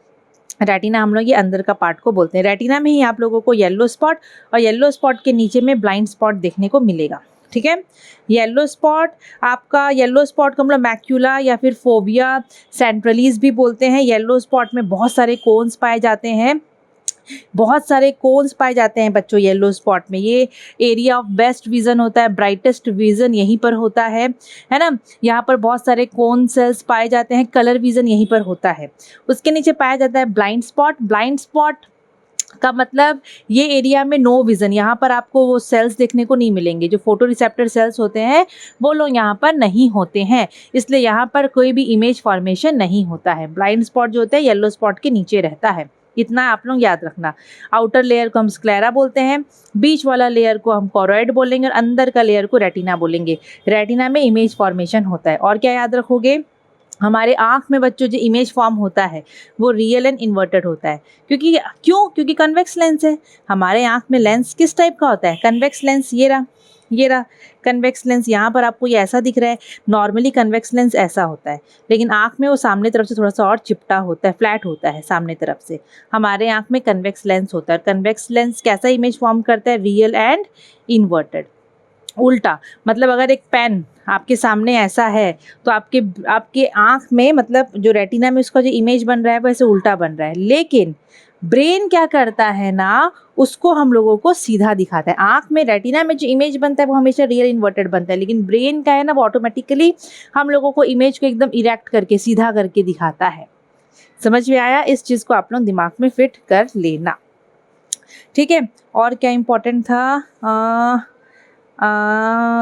रेटिना हम लोग ये अंदर का पार्ट को बोलते हैं। रेटिना में ही आप लोगों को येलो स्पॉट और येलो स्पॉट के नीचे में ब्लाइंड स्पॉट देखने को मिलेगा। ठीक है, येलो स्पॉट, आपका येलो स्पॉट को हम लोग मैक्यूला या फिर फोबिया सेंट्रलीज भी बोलते हैं। येलो स्पॉट में बहुत सारे कोन्स पाए जाते हैं, बहुत सारे कोन्स पाए जाते हैं बच्चों येलो स्पॉट में। ये एरिया ऑफ बेस्ट विजन होता है, ब्राइटेस्ट विजन यहीं पर होता है ना। यहाँ पर बहुत सारे कोन सेल्स पाए जाते हैं, कलर विजन यहीं पर होता है। उसके नीचे पाया जाता है ब्लाइंड स्पॉट। ब्लाइंड स्पॉट का मतलब ये एरिया में नो विजन, यहाँ पर आपको वो सेल्स देखने को नहीं मिलेंगे, जो फोटो रिसेप्टर सेल्स होते हैं वो लोग यहाँ पर नहीं होते हैं, इसलिए यहाँ पर कोई भी इमेज फॉर्मेशन नहीं होता है। ब्लाइंड स्पॉट जो होता है येलो स्पॉट के नीचे रहता है, इतना आप लोग याद रखना। आउटर लेयर को हम स्क्लेरा बोलते हैं, बीच वाला लेयर को हम कोरोइड बोलेंगे, और अंदर का लेयर को रेटिना बोलेंगे। रेटिना में इमेज फॉर्मेशन होता है। और क्या याद रखोगे? हमारे आँख में बच्चों जो इमेज फॉर्म होता है वो रियल एंड इन्वर्टेड होता है। क्योंकि कन्वेक्स लेंस है। हमारे आँख में लेंस किस टाइप का होता है? Convex lens. ये रहा कन्वेक्स लेंस। यहाँ पर आपको ये ऐसा दिख रहा है, नॉर्मली कन्वेक्स लेंस ऐसा होता है, लेकिन आँख में वो सामने तरफ से थोड़ा सा और चिपटा होता है, फ्लैट होता है सामने तरफ से। हमारे आँख में कन्वेक्स लेंस होता है। कन्वेक्स लेंस कैसा इमेज फॉर्म करता है? Real and inverted. उल्टा मतलब अगर एक पेन आपके सामने ऐसा है तो आपके आँख में, मतलब जो रेटिना में उसका जो इमेज बन रहा है वो ऐसे उल्टा बन रहा है। लेकिन ब्रेन क्या करता है ना, उसको हम लोगों को सीधा दिखाता है। आँख में, रेटिना में जो इमेज बनता है वो हमेशा रियल इन्वर्टेड बनता है, लेकिन ब्रेन का है ना, वो ऑटोमेटिकली हम लोगों को इमेज को एकदम इरेक्ट करके, सीधा करके दिखाता है। समझ में आया? इस चीज़ को आप लोग दिमाग में फिट कर लेना। ठीक है, और क्या इम्पोर्टेंट था?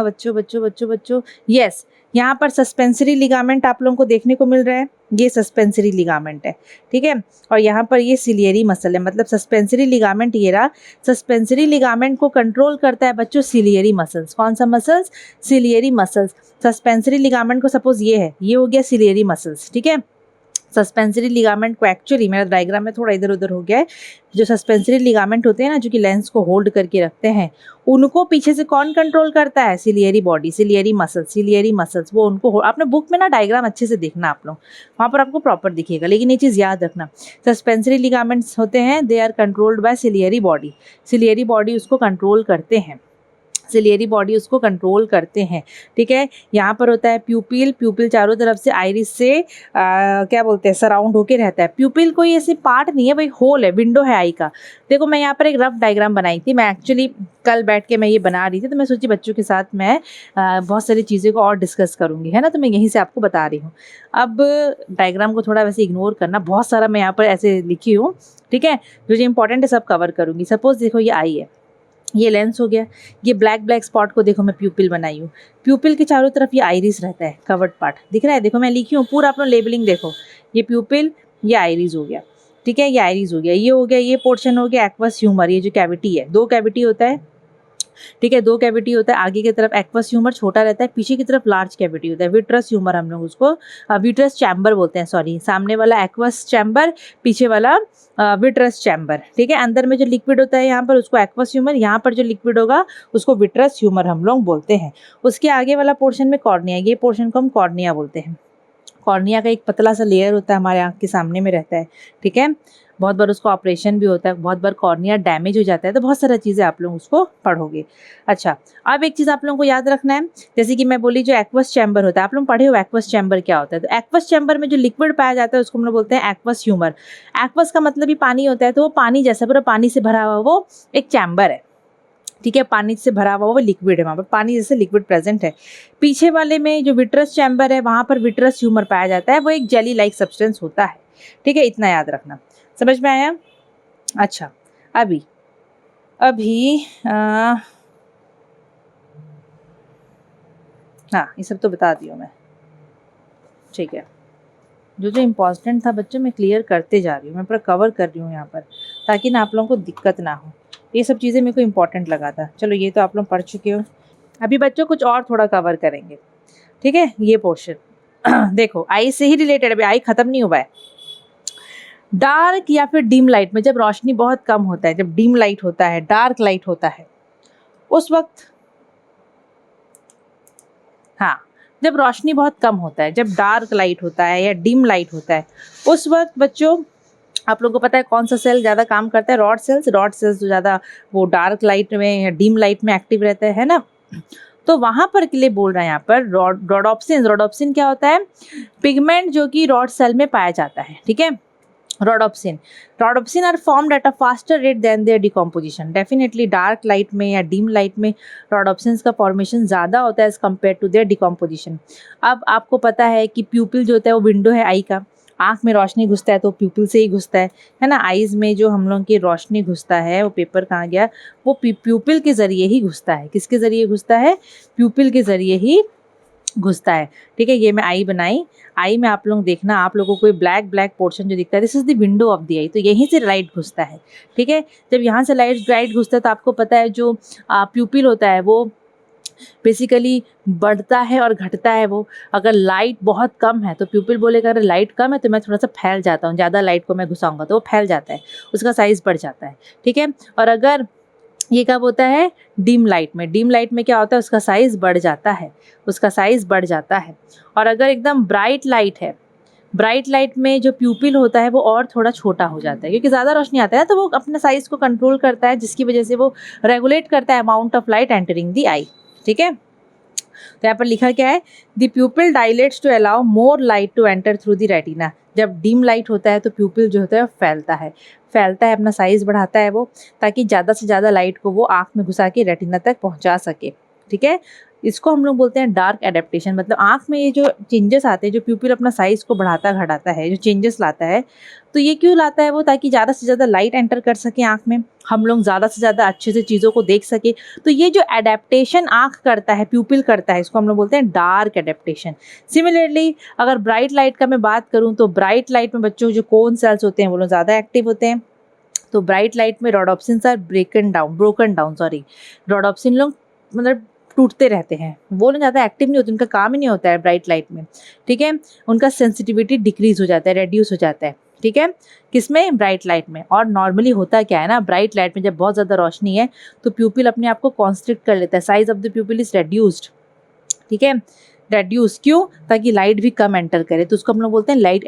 बच्चों यस, यहाँ पर सस्पेंसरी लिगामेंट आप लोगों को देखने को मिल रहा है। ये सस्पेंसरी लिगामेंट है, ठीक है, और यहाँ पर ये सिलियरी मसल है। मतलब सस्पेंसरी लिगामेंट ये रहा। सस्पेंसरी लिगामेंट को कंट्रोल करता है बच्चों सिलियरी मसल्स। कौन सा muscles? Ciliary muscles. Suspensory ligament को सपोज ये है, ये हो गया सिलियरी मसल्स। ठीक है, सस्पेंसरी लिगामेंट को एक्चुअली, मेरा डायग्राम में थोड़ा इधर उधर हो गया है, जो सस्पेंसरी लिगामेंट होते हैं ना, जो कि लेंस को होल्ड करके रखते हैं, उनको पीछे से कौन कंट्रोल करता है? Ciliary body, ciliary muscles. वो उनको, आपने बुक में ना डायग्राम अच्छे से देखना आप लोग, वहाँ पर आपको प्रॉपर दिखेगा। लेकिन ये चीज़ याद रखना, सस्पेंसरी लिगामेंट्स होते हैं, they are controlled by ciliary body. Ciliary body उसको कंट्रोल करते हैं, सिलियरी बॉडी उसको कंट्रोल करते हैं। ठीक है, यहाँ पर होता है प्यूपिल चारों तरफ से आइरिस से क्या बोलते हैं, सराउंड होके रहता है। प्यूपिल कोई ऐसे पार्ट नहीं है, वही होल है, विंडो है आई का। देखो मैं यहाँ पर एक रफ डायग्राम बनाई थी, मैं एक्चुअली कल बैठ के मैं ये बना रही थी, तो मैं सोची बच्चों के साथ मैं बहुत सारी चीज़ों को और डिस्कस करूँगी, है ना, तो मैं यहीं से आपको बता रही हूँ। अब डायग्राम को थोड़ा वैसे इग्नोर करना, बहुत सारा मैं यहाँ पर ऐसे लिखी हूँ। ठीक है, जो इंपॉर्टेंट है सब कवर करूँगी। सपोज देखो ये आई है, ये लेंस हो गया, ये ब्लैक स्पॉट को देखो मैं प्यूपिल बनाई हूँ। प्यूपिल के चारों तरफ ये आइरिस रहता है, कवर्ड पार्ट दिख रहा है, देखो मैं लिखी हूँ पूरा, अपना लेबलिंग देखो, ये प्यूपिल, ये आइरिस हो गया। ठीक है, ये आइरिस हो गया, ये हो गया, ये पोर्शन हो गया एक्वस ह्यूमर, ये जो कैविटी है, 2 कैविटी होता है, ठीक है, 2 कैविटी होता है, आगे की तरफ एक्वस ह्यूमर छोटा रहता है, पीछे की तरफ लार्ज कैविटी होता है, विट्रस ह्यूमर हम लोग उसको विट्रस चैम्बर बोलते हैं, सॉरी, सामने वाला एक्वस चैम्बर, पीछे वाला विट्रस चैम्बर। ठीक है, अंदर में जो लिक्विड होता है यहाँ पर उसको एक्वस ह्यूमर, यहाँ पर जो लिक्विड होगा उसको विट्रस ह्यूमर हम लोग बोलते हैं। उसके आगे वाला पोर्शन में कॉर्निया, ये पोर्शन को हम कॉर्निया बोलते हैं। कॉर्निया का एक पतला सा लेयर होता है, हमारे आँख के सामने में रहता है। ठीक है, बहुत बार उसको ऑपरेशन भी होता है, बहुत बार कॉर्निया डैमेज हो जाता है, तो बहुत सारी चीज़ें आप लोग उसको पढ़ोगे। अच्छा, अब एक चीज़ आप लोगों को याद रखना है, जैसे कि मैं बोली जो एक्वस चैम्बर होता है, आप लोग पढ़े हो एक्वस चैम्बर क्या होता है। तो एक्वस चैम्बर में जो लिक्विड पाया जाता है उसको हम लोग बोलते हैं एक्वस ह्यूमर। एक्वस का मतलब ही पानी होता है, तो वो पानी जैसा पूरा पानी से भरा हुआ वो एक चैम्बर है। ठीक है, पानी से भरा हुआ वो लिक्विड है, वहाँ पर पानी जैसे लिक्विड प्रेजेंट है। पीछे वाले में जो विट्रस चैम्बर है वहाँ पर विट्रस ह्यूमर पाया जाता है, वो एक जेली लाइक सब्सटेंस होता है। ठीक है, इतना याद रखना। समझ में आया? अच्छा, अभी हाँ, ये सब तो बता दियो मैं। ठीक है, जो जो इम्पॉर्टेंट था बच्चों मैं क्लियर करते जा रही हूँ, मैं पूरा कवर कर रही हूँ यहाँ पर, ताकि ना आप लोगों को दिक्कत ना हो। ये सब चीज़ें मेरे को इम्पॉर्टेंट लगा था। चलो, ये तो आप लोग पढ़ चुके हो। अभी बच्चों कुछ और थोड़ा कवर करेंगे। ठीक है, ये पोर्शन देखो, आई से ही रिलेटेड, अभी आई खत्म नहीं हुआ है। डार्क या फिर डिम लाइट में जब रोशनी बहुत कम होता है, जब डिम लाइट होता है, डार्क लाइट होता है, उस वक्त, हाँ, जब रोशनी बहुत कम होता है, जब डार्क लाइट होता है या डिम लाइट होता है, उस वक्त बच्चों आप लोगों को पता है कौन सा सेल ज़्यादा काम करता है? Rod sales. रॉड सेल्स जो ज़्यादा वो डार्क लाइट में या डिम लाइट में एक्टिव रहता है ना। तो वहाँ पर के लिए बोल रहा है यहाँ पर रोडोप्सिन। रोडोप्सिन क्या होता है? पिगमेंट जो कि रॉड सेल में पाया जाता है। ठीक है, rhodopsin are formed at a faster rate than their decomposition. Definitely dark light में या डिम लाइट में रोडोप्सिन्स का फॉर्मेशन ज़्यादा होता है as compare to their decomposition. अब आपको पता है कि प्यूपिल जो होता है वो विंडो है आई का, आँख में रोशनी घुसता है तो प्यूपिल से ही घुसता है ना। आईज़ में जो हम लोग की रोशनी घुसता है, वो पेपर कहाँ गया, वो प्यूपिल के ज़रिए ही घुसता है। किसके ज़रिए घुसता है? प्यूपिल के ज़रिए ही घुसता है। ठीक है, ये मैं आई बनाई। आई में आप लोग देखना, आप लोगों को ब्लैक पोर्शन जो दिखता है, this is the window of the eye. तो यहीं से लाइट घुसता है। ठीक है, जब यहाँ से लाइट घुसता है तो आपको पता है जो प्यूपिल होता है वो बेसिकली बढ़ता है और घटता है। वो अगर लाइट बहुत कम है तो प्यूपिल बोलेगा अगर लाइट कम है तो मैं थोड़ा सा फैल जाता हूँ, ज़्यादा लाइट को मैं घुसाऊंगा तो वो फैल जाता है, उसका साइज़ बढ़ जाता है। ठीक है, और अगर ये कब होता है? डिम लाइट में। डिम लाइट में क्या होता है? उसका साइज़ बढ़ जाता है, उसका साइज़ बढ़ जाता है। और अगर एकदम ब्राइट लाइट है, ब्राइट लाइट में जो प्यूपिल होता है वो और थोड़ा छोटा हो जाता है, क्योंकि ज़्यादा रोशनी आता है ना, तो वो अपने साइज़ को कंट्रोल करता है, जिसकी वजह से वो रेगुलेट करता है amount of light entering the eye. ठीक है, तो यहाँ पर लिखा क्या है? The pupil dilates to allow more light to enter through the retina. जब डिम लाइट होता है तो प्यूपिल जो होता है फैलता है, अपना साइज़ बढ़ाता है वो, ताकि ज़्यादा से ज़्यादा लाइट को वो आँख में घुसा के रेटिना तक पहुँचा सके। ठीक है, इसको हम लोग बोलते हैं डार्क एडेप्टेशन। मतलब आँख में ये जो चेंजेस आते हैं, जो प्यूपिल अपना साइज़ को बढ़ाता घटाता है, जो चेंजेस लाता है, तो ये क्यों लाता है वो? ताकि ज़्यादा से ज़्यादा लाइट एंटर कर सके आँख में, हम लोग ज़्यादा से ज़्यादा अच्छे से चीज़ों को देख सके। तो ये जो एडेप्टेशन आँख करता है, प्यूपिल करता है, इसको हम लोग बोलते हैं डार्क एडेप्टेशन। सिमिलरली अगर ब्राइट लाइट का मैं बात करूँ तो ब्राइट लाइट में बच्चों जो कोन सेल्स होते हैं वो लोग ज़्यादा एक्टिव होते हैं। तो ब्राइट लाइट में रोडोप्सिन्स आर ब्रोकन डाउन रोडोप्सिन लोग मतलब टूटते रहते हैं, वो लोग ज़्यादा एक्टिव नहीं होते, उनका काम ही नहीं होता है ब्राइट लाइट में। ठीक है, उनका सेंसिटिविटी डिक्रीज हो जाता है, रेड्यूस हो जाता है। ठीक है, किसमें? ब्राइट लाइट में। और नॉर्मली होता क्या है ना, ब्राइट लाइट में जब बहुत ज़्यादा रोशनी है तो प्यूपिल अपने आप को कॉन्स्ट्रिक्ट कर लेता है, size of the प्यूपिल is reduced. ठीक है, रेड्यूस क्यों? ताकि लाइट भी कम एंटर करे, तो उसको हम लोग बोलते हैं light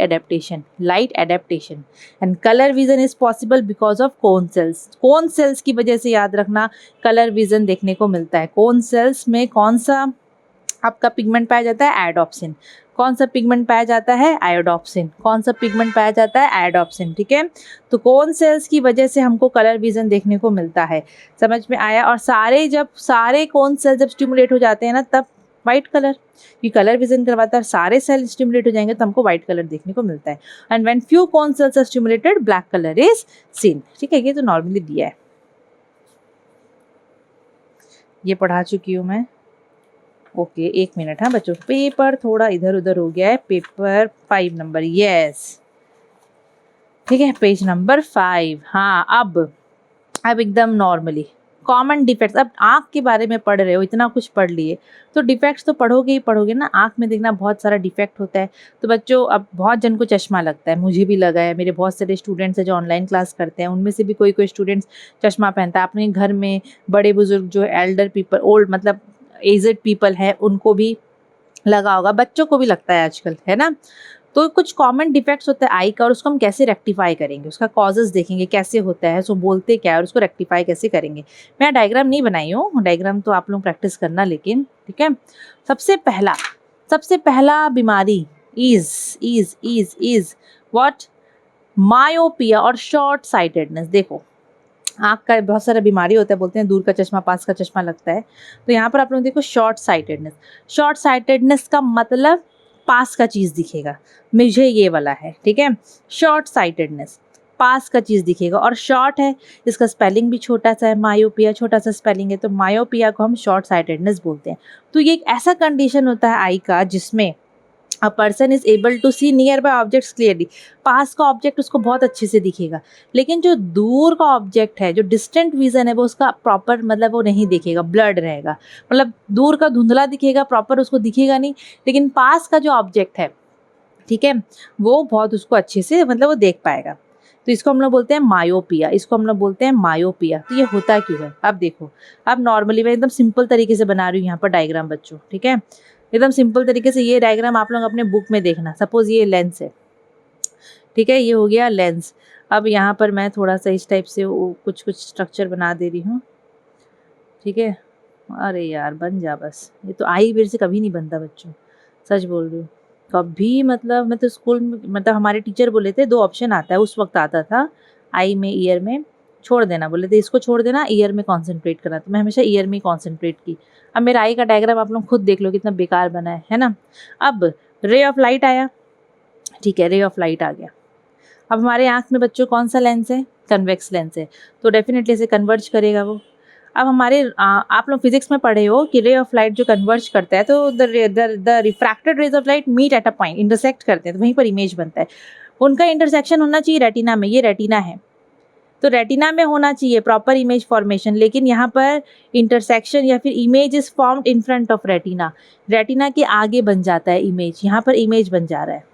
adaptation. And colour vision is possible because of cone sales की वजह से, याद रखना, कलर विजन देखने को मिलता है। कोन सेल्स में कौन सा आपका पिगमेंट पाया जाता है? आयोडोप्सिन। कौन सा पिगमेंट पाया जाता है? आयोडोप्सिन। कौन सा पिगमेंट पाया जाता है? आयोडोप्सिन। ठीक है, तो कोन सेल्स की वजह से हमको कलर विजन देखने को मिलता है। समझ में आया? और सारे कोन सेल्स जब स्टिमुलेट हो जाते हैं ना, तब वाइट कलर, ये कलर विजन करवाता है। सारे सेल स्टिमुलेट हो जाएंगे तो हमको वाइट कलर देखने को मिलता है। And when few cone cells are stimulated, black colour is seen. ठीक है, ये तो नॉर्मली दिया है, ये पढ़ा चुकी हूँ मैं। Okay, 1 minute. हाँ बच्चों, पेपर थोड़ा इधर उधर हो गया है, पेपर 5 नंबर, यस। ठीक है, पेज नंबर 5। हाँ, अब एकदम नॉर्मली कॉमन डिफेक्ट्स, अब आँख के बारे में पढ़ रहे हो, इतना कुछ पढ़ लिए तो डिफेक्ट्स तो पढ़ोगे ही पढ़ोगे ना। आँख में देखना बहुत सारा डिफेक्ट होता है। तो बच्चों अब बहुत जन को चश्मा लगता है, मुझे भी लगा है, मेरे बहुत सारे स्टूडेंट्स हैं जो ऑनलाइन क्लास करते हैं, उनमें से भी कोई कोई स्टूडेंट्स चश्मा पहनता है। अपने घर में बड़े बुजुर्ग जो एल्डर पीपल, ओल्ड मतलब एजड पीपल है, उनको भी लगा होगा, बच्चों को भी लगता है आजकल, है ना। तो कुछ कॉमन डिफेक्ट्स होता है आई का, और उसको हम कैसे रेक्टिफाई करेंगे, उसका कॉजेज देखेंगे कैसे होता है, सो बोलते क्या है और उसको रेक्टिफाई कैसे करेंगे। मैं डायग्राम नहीं बनाई हूँ, डायग्राम तो आप लोग प्रैक्टिस करना, लेकिन ठीक है। सबसे पहला बीमारी इज व्हाट, मायोपिया और शॉर्ट साइटेडनेस। देखो आँख का बहुत सारा बीमारी होता है, बोलते हैं दूर का चश्मा पास का चश्मा लगता है। तो यहाँ पर आप लोग देखो शॉर्ट साइटेडनेस का मतलब पास का चीज़ दिखेगा, मुझे ये वाला है, ठीक है। शॉर्ट साइटेडनेस पास का चीज़ दिखेगा, और शॉर्ट है, इसका स्पेलिंग भी छोटा सा है, मायोपिया छोटा सा स्पेलिंग है, तो मायोपिया को हम शॉर्ट साइटेडनेस बोलते हैं। तो ये एक ऐसा कंडीशन होता है आई का जिसमें a person is able to see nearby objects clearly, पास का ऑब्जेक्ट उसको बहुत अच्छे से दिखेगा, लेकिन जो दूर का ऑब्जेक्ट है, जो डिस्टेंट विजन है, वो उसका प्रॉपर मतलब वो नहीं दिखेगा, ब्लर्ड रहेगा, मतलब दूर का धुंधला दिखेगा, प्रॉपर उसको दिखेगा नहीं। लेकिन पास का जो ऑब्जेक्ट है, ठीक है, वो बहुत उसको अच्छे से मतलब वो देख पाएगा। तो इसको हम लोग बोलते हैं मायोपिया, तो ये होता क्यों है। अब देखो, अब नॉर्मली मैं एकदम सिंपल तरीके से बना रही हूँ यहाँ पर डायग्राम बच्चों, ठीक है। एकदम सिंपल तरीके से ये डायग्राम आप लोग अपने बुक में देखना। सपोज ये लेंस है, ठीक है, ये हो गया लेंस। अब यहाँ पर मैं थोड़ा सा इस टाइप से कुछ स्ट्रक्चर बना दे रही हूँ, ठीक है। अरे यार बन जा बस, ये तो आई मेरे से कभी नहीं बनता बच्चों, सच बोल रही हूँ कभी। मतलब मैं तो स्कूल में, मतलब हमारे टीचर बोले थे 2 ऑप्शन आता है, उस वक्त आता था आई में, ईयर में छोड़ देना, बोले थे इसको छोड़ देना, ईयर में कॉन्सेंट्रेट करना, तो मैं हमेशा ईयर में ही कॉन्सेंट्रेट की। अब मेरा आई का डायग्राम आप लोग खुद देख लो कितना बेकार बना है ना। अब रे ऑफ लाइट आया, ठीक है, रे ऑफ लाइट आ गया। अब हमारे आँख में बच्चों कौन सा लेंस है, कन्वेक्स लेंस है, तो डेफिनेटली इसे कन्वर्ज करेगा वो। अब हमारे आप लोग फिजिक्स में पढ़े हो कि रे ऑफ लाइट जो कन्वर्ज करता है, तो the refracted rays of light meet at a point, intersect करते हैं, तो वहीं पर इमेज बनता है। उनका इंटरसेक्शन होना चाहिए रेटिना में, ये रेटिना है, तो रेटिना में होना चाहिए प्रॉपर इमेज फॉर्मेशन, लेकिन यहाँ पर इंटरसेक्शन या फिर image is formed in front of retina, retina के आगे बन जाता है इमेज, यहाँ पर इमेज बन जा रहा है।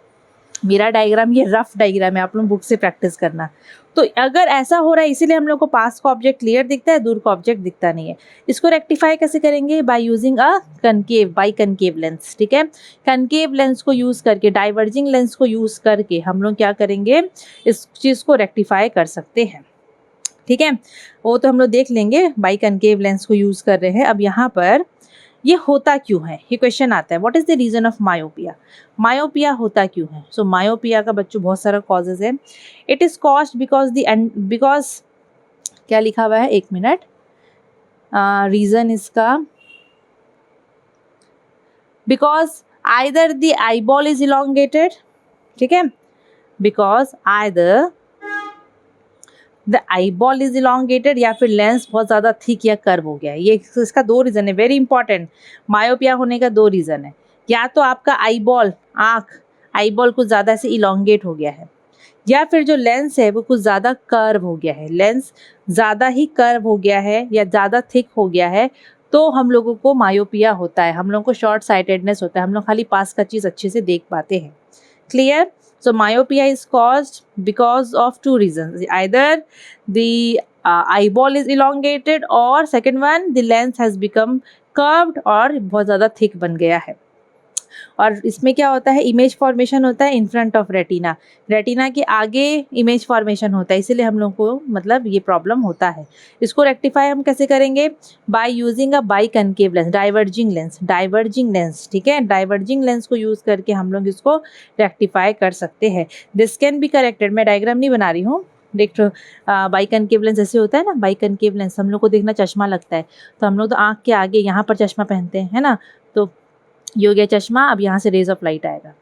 मेरा डायग्राम ये रफ डायग्राम है, आप लोग बुक से प्रैक्टिस करना। तो अगर ऐसा हो रहा है, इसीलिए हम लोग को पास का ऑब्जेक्ट क्लियर दिखता है, दूर का ऑब्जेक्ट दिखता नहीं है। इसको रेक्टिफाई कैसे करेंगे, by using a concave lens, ठीक है। कनकेव लेंस को यूज़ करके, डाइवर्जिंग लेंस को यूज़ करके हम लोग क्या करेंगे, इस चीज़ को रेक्टिफाई कर सकते हैं, ठीक है। वो तो हम लोग देख लेंगे, बाय कनकेव लेंस को यूज़ कर रहे हैं। अब यहाँ पर ये होता क्यों है, ये क्वेश्चन आता है, what is the reason of myopia, myopia होता क्यों है। सो मायोपिया का बच्चों बहुत सारा कॉजेज है। इट इज़ कॉज्ड बिकॉज क्या लिखा हुआ है, 1 मिनट, रीज़न इसका, because either the eyeball is elongated, ठीक है, because either the eyeball is elongated, या फिर लेंस बहुत ज़्यादा थिक या कर्व हो गया है। ये इसका 2 रीज़न है, वेरी इंपॉर्टेंट। मायोपिया होने का 2 रीज़न है, या तो आपका आईबॉल, आईबॉल कुछ ज़्यादा से इलोंगेट हो गया है, या फिर जो लेंस है वो कुछ ज़्यादा कर्व हो गया है, लेंस ज़्यादा ही कर्व हो गया है या ज़्यादा थिक हो गया है, तो हम लोगों को मायोपिया होता है, हम लोगों को शॉर्ट साइटेडनेस होता है, हम लोग खाली पास का चीज़ अच्छे से देख पाते हैं। Clear. So myopia is caused because of 2 reasons. Either the eyeball is elongated, or second one, the lens has become curved और बहुत ज़्यादा thick बन गया है। और इसमें क्या होता है, इमेज फॉर्मेशन होता है इन फ्रंट ऑफ रेटिना, रेटिना के आगे इमेज फॉर्मेशन होता है, इसीलिए हम लोग को मतलब ये प्रॉब्लम होता है। इसको रेक्टिफाई हम कैसे करेंगे, by using a biconcave lens, diverging lens, ठीक है, डाइवर्जिंग लेंस को यूज़ करके हम लोग इसको रेक्टिफाई कर सकते हैं। दिस कैन बी करेक्टेड, मैं डायग्राम नहीं बना रही हूँ, देख बाई कनकेव लेंस ऐसे होता है ना, बाई कनकेव लेंस हम लोग को देखना चश्मा लगता है, तो हम लोग तो आँख के आगे यहाँ पर चश्मा पहनते हैं, है ना, तो ये हो गया चश्मा। अब यहाँ से रेज ऑफ लाइट आएगा,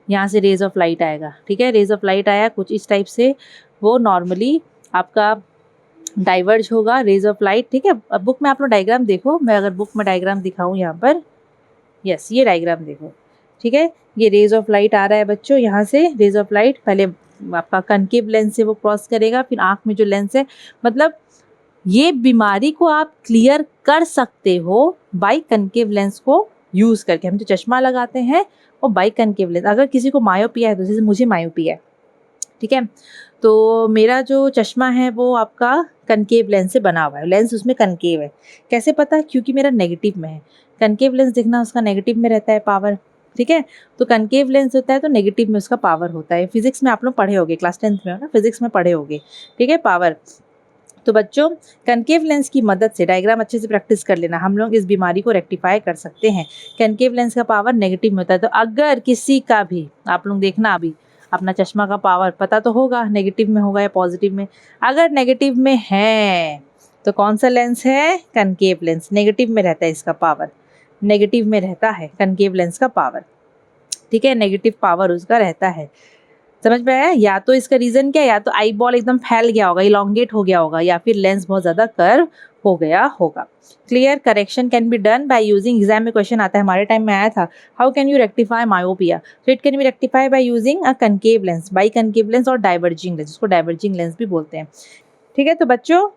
यहाँ से रेज ऑफ लाइट आएगा, ठीक है, रेज ऑफ लाइट आया कुछ इस टाइप से, वो नॉर्मली आपका डाइवर्ज होगा रेज ऑफ लाइट, ठीक है। अब बुक में आप लोग डायग्राम देखो, मैं अगर बुक में डायग्राम दिखाऊं यहाँ पर, यस ये डायग्राम देखो, ठीक है, ये रेज ऑफ लाइट आ रहा है बच्चों, यहाँ से रेज ऑफ लाइट पहले आपका कनकेव लेंस से वो क्रॉस करेगा, फिर आँख में जो लेंस है, मतलब ये बीमारी को आप क्लियर कर सकते हो बाई कनकेव लेंस को यूज़ करके। हम जो चश्मा लगाते हैं वो बाई कनकेव लेंस। अगर किसी को मायोपिया है तो जैसे मुझे मायोपिया है, ठीक है, तो मेरा जो चश्मा है वो आपका कनकेव लेंस से बना हुआ है, लेंस उसमें कनकेव है। कैसे पता? क्योंकि मेरा नेगेटिव में है। कनकेव लेंस दिखना उसका नेगेटिव में रहता है पावर, ठीक है, तो कनकेव लेंस होता है तो नेगेटिव में उसका पावर होता है। फिजिक्स में आप लोग पढ़े होगे, क्लास 10th में हो ना, फिजिक्स में पढ़े होगे, ठीक है, पावर। तो बच्चों कनकेव लेंस की मदद से, डायग्राम अच्छे से प्रैक्टिस कर लेना, हम लोग इस बीमारी को रेक्टिफाई कर सकते हैं। कनकेव लेंस का पावर नेगेटिव में होता है, तो अगर किसी का भी, आप लोग देखना अभी अपना चश्मा का पावर पता तो होगा नेगेटिव में होगा या पॉजिटिव में। अगर नेगेटिव में है तो कौन सा लेंस है? Concave lens. नेगेटिव में रहता है इसका पावर, नेगेटिव में रहता है कनकेव लेंस का पावर, ठीक है, नेगेटिव पावर उसका रहता है। समझ में आया? या तो इसका रीज़न क्या है, या तो आई बॉल एकदम फैल गया होगा, इलोंगेट हो गया होगा, या फिर लेंस बहुत ज़्यादा कर्व हो गया होगा। Clear? Correction can be done by using, exam में क्वेश्चन आता है, हमारे टाइम में आया था, how can you rectify myopia? So it can B rectify by using a concave lens, by concave lens और डाइवर्जिंग लेंस, उसको डाइवर्जिंग लेंस भी बोलते हैं, ठीक है। तो बच्चों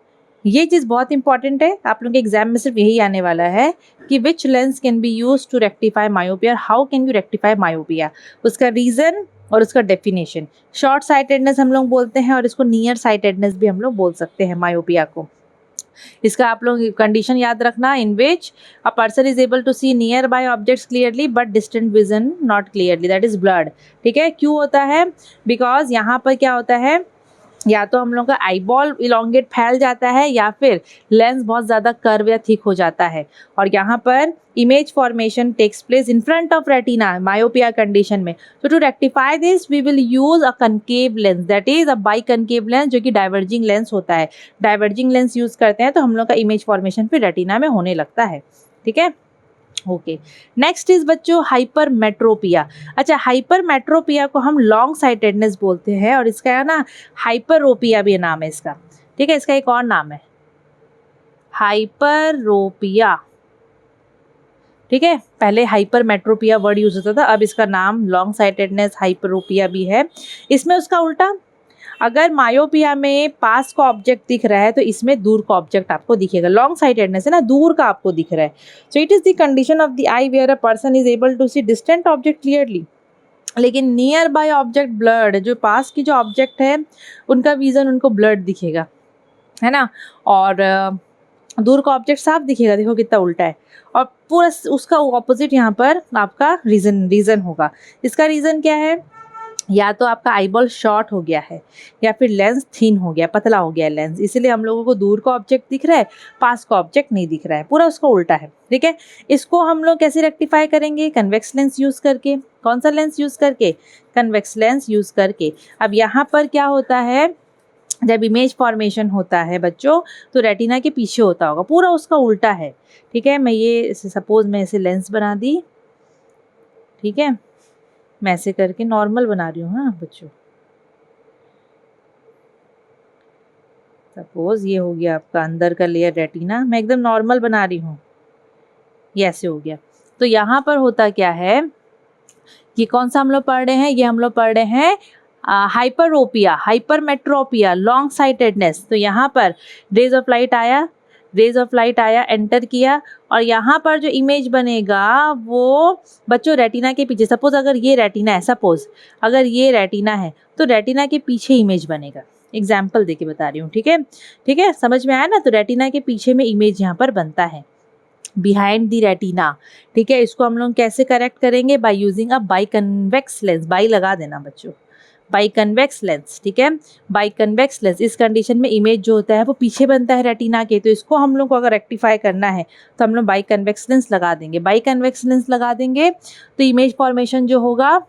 ये चीज़ बहुत इंपॉर्टेंट है, आप लोगों के एग्जाम में सिर्फ यही आने वाला है कि which lens can be use to rectify myopia, how can you rectify myopia, उसका रीज़न और उसका डेफिनेशन। शॉर्ट साइटेडनेस हम लोग बोलते हैं और इसको नियर साइटेडनेस भी हम लोग बोल सकते हैं मायोपिया को। इसका आप लोग कंडीशन याद रखना, in which a person is able to see nearby objects clearly but distant vision not clearly, that is blurred, ठीक है। क्यों होता है? बिकॉज यहाँ पर क्या होता है, या तो हम लोग का आई बॉल इलोंगेट फैल जाता है या फिर लेंस बहुत ज़्यादा कर्व या थिक हो जाता है, और यहाँ पर image formation takes place in front of retina myopia condition में। तो to rectify this we will use a concave lens, that is a biconcave lens, जो कि डाइवर्जिंग लेंस होता है। डाइवर्जिंग लेंस यूज करते हैं तो हम लोग का इमेज फॉर्मेशन फिर रेटिना में होने लगता है, ठीक है। ओके, नेक्स्ट इज बच्चों हाइपरमेट्रोपिया। अच्छा, हाइपरमेट्रोपिया को हम लॉन्ग साइटेडनेस बोलते हैं, और इसका है ना हाइपरोपिया भी नाम है इसका, ठीक है, इसका एक और नाम है हाइपरोपिया, ठीक है। पहले हाइपरमेट्रोपिया वर्ड यूज होता था, अब इसका नाम लॉन्ग साइटेडनेस हाइपरोपिया भी है। इसमें उसका उल्टा, अगर मायोपिया में पास का ऑब्जेक्ट दिख रहा है तो इसमें दूर का ऑब्जेक्ट आपको दिखेगा। लॉन्ग साइटेडनेस है ना, दूर का आपको दिख रहा है। So it is the condition of the eye where a person is able to see distant object clearly, लेकिन नियर बाय ऑब्जेक्ट ब्लर्ड, जो पास की जो ऑब्जेक्ट है उनका विजन उनको ब्लर्ड दिखेगा, है ना, और दूर का ऑब्जेक्ट साफ दिखेगा। देखो कितना उल्टा है, और पूरा उसका ऑपोजिट यहाँ पर आपका रीज़न होगा। इसका रीज़न क्या है? या तो आपका आईबॉल शॉर्ट हो गया है, या फिर लेंस थिन हो गया, पतला हो गया है लेंस, इसीलिए हम लोगों को दूर का ऑब्जेक्ट दिख रहा है, पास का ऑब्जेक्ट नहीं दिख रहा है, पूरा उसका उल्टा है, ठीक है। इसको हम लोग कैसे रेक्टिफाई करेंगे? कन्वेक्स लेंस यूज़ करके। कौन सा लेंस यूज़ करके? कन्वेक्स लेंस यूज़ करके। अब यहाँ पर क्या होता है, जब इमेज फॉर्मेशन होता है बच्चों तो रेटिना के पीछे होता होगा, पूरा उसका उल्टा है, ठीक है। मैं ये सपोज मैं इसे लेंस बना दी, ठीक है, मैं ऐसे करके नॉर्मल बना रही हूँ, हाँ बच्चों, सपोज ये हो गया आपका अंदर का लेयर रेटिना, मैं एकदम नॉर्मल बना रही हूँ, ये ऐसे हो गया। तो यहाँ पर होता क्या है, ये कौन सा हम लोग पढ़ रहे हैं? ये हम लोग पढ़ रहे हैं हाइपरोपिया, हाइपरमेट्रोपिया, लॉन्ग साइटेडनेस। तो यहाँ पर रेज ऑफ लाइट आया, एंटर किया, और यहाँ पर जो इमेज बनेगा वो बच्चों रेटिना के पीछे, सपोज अगर ये रेटिना है, सपोज अगर ये रेटिना है तो रेटिना के पीछे इमेज बनेगा। एग्जाम्पल देके बता रही हूँ, ठीक है, ठीक है, समझ में आया ना। तो रेटिना के पीछे में इमेज यहाँ पर बनता है, बिहाइंड दी रेटिना, ठीक है। इसको हम लोग कैसे करेक्ट करेंगे? By using a by convex lens, by लगा देना बच्चों, बाई कन्वेक्स लेंस, ठीक है, बाई कन्वेक्स लेंस। इस कंडीशन में इमेज जो होता है वो पीछे बनता है रेटिना के, तो इसको हम लोग को अगर रेक्टिफाई करना है तो हम लोग बाई कन्वेक्स लेंस लगा देंगे। बाई कन्वेक्स लेंस लगा देंगे तो इमेज फॉर्मेशन जो होगा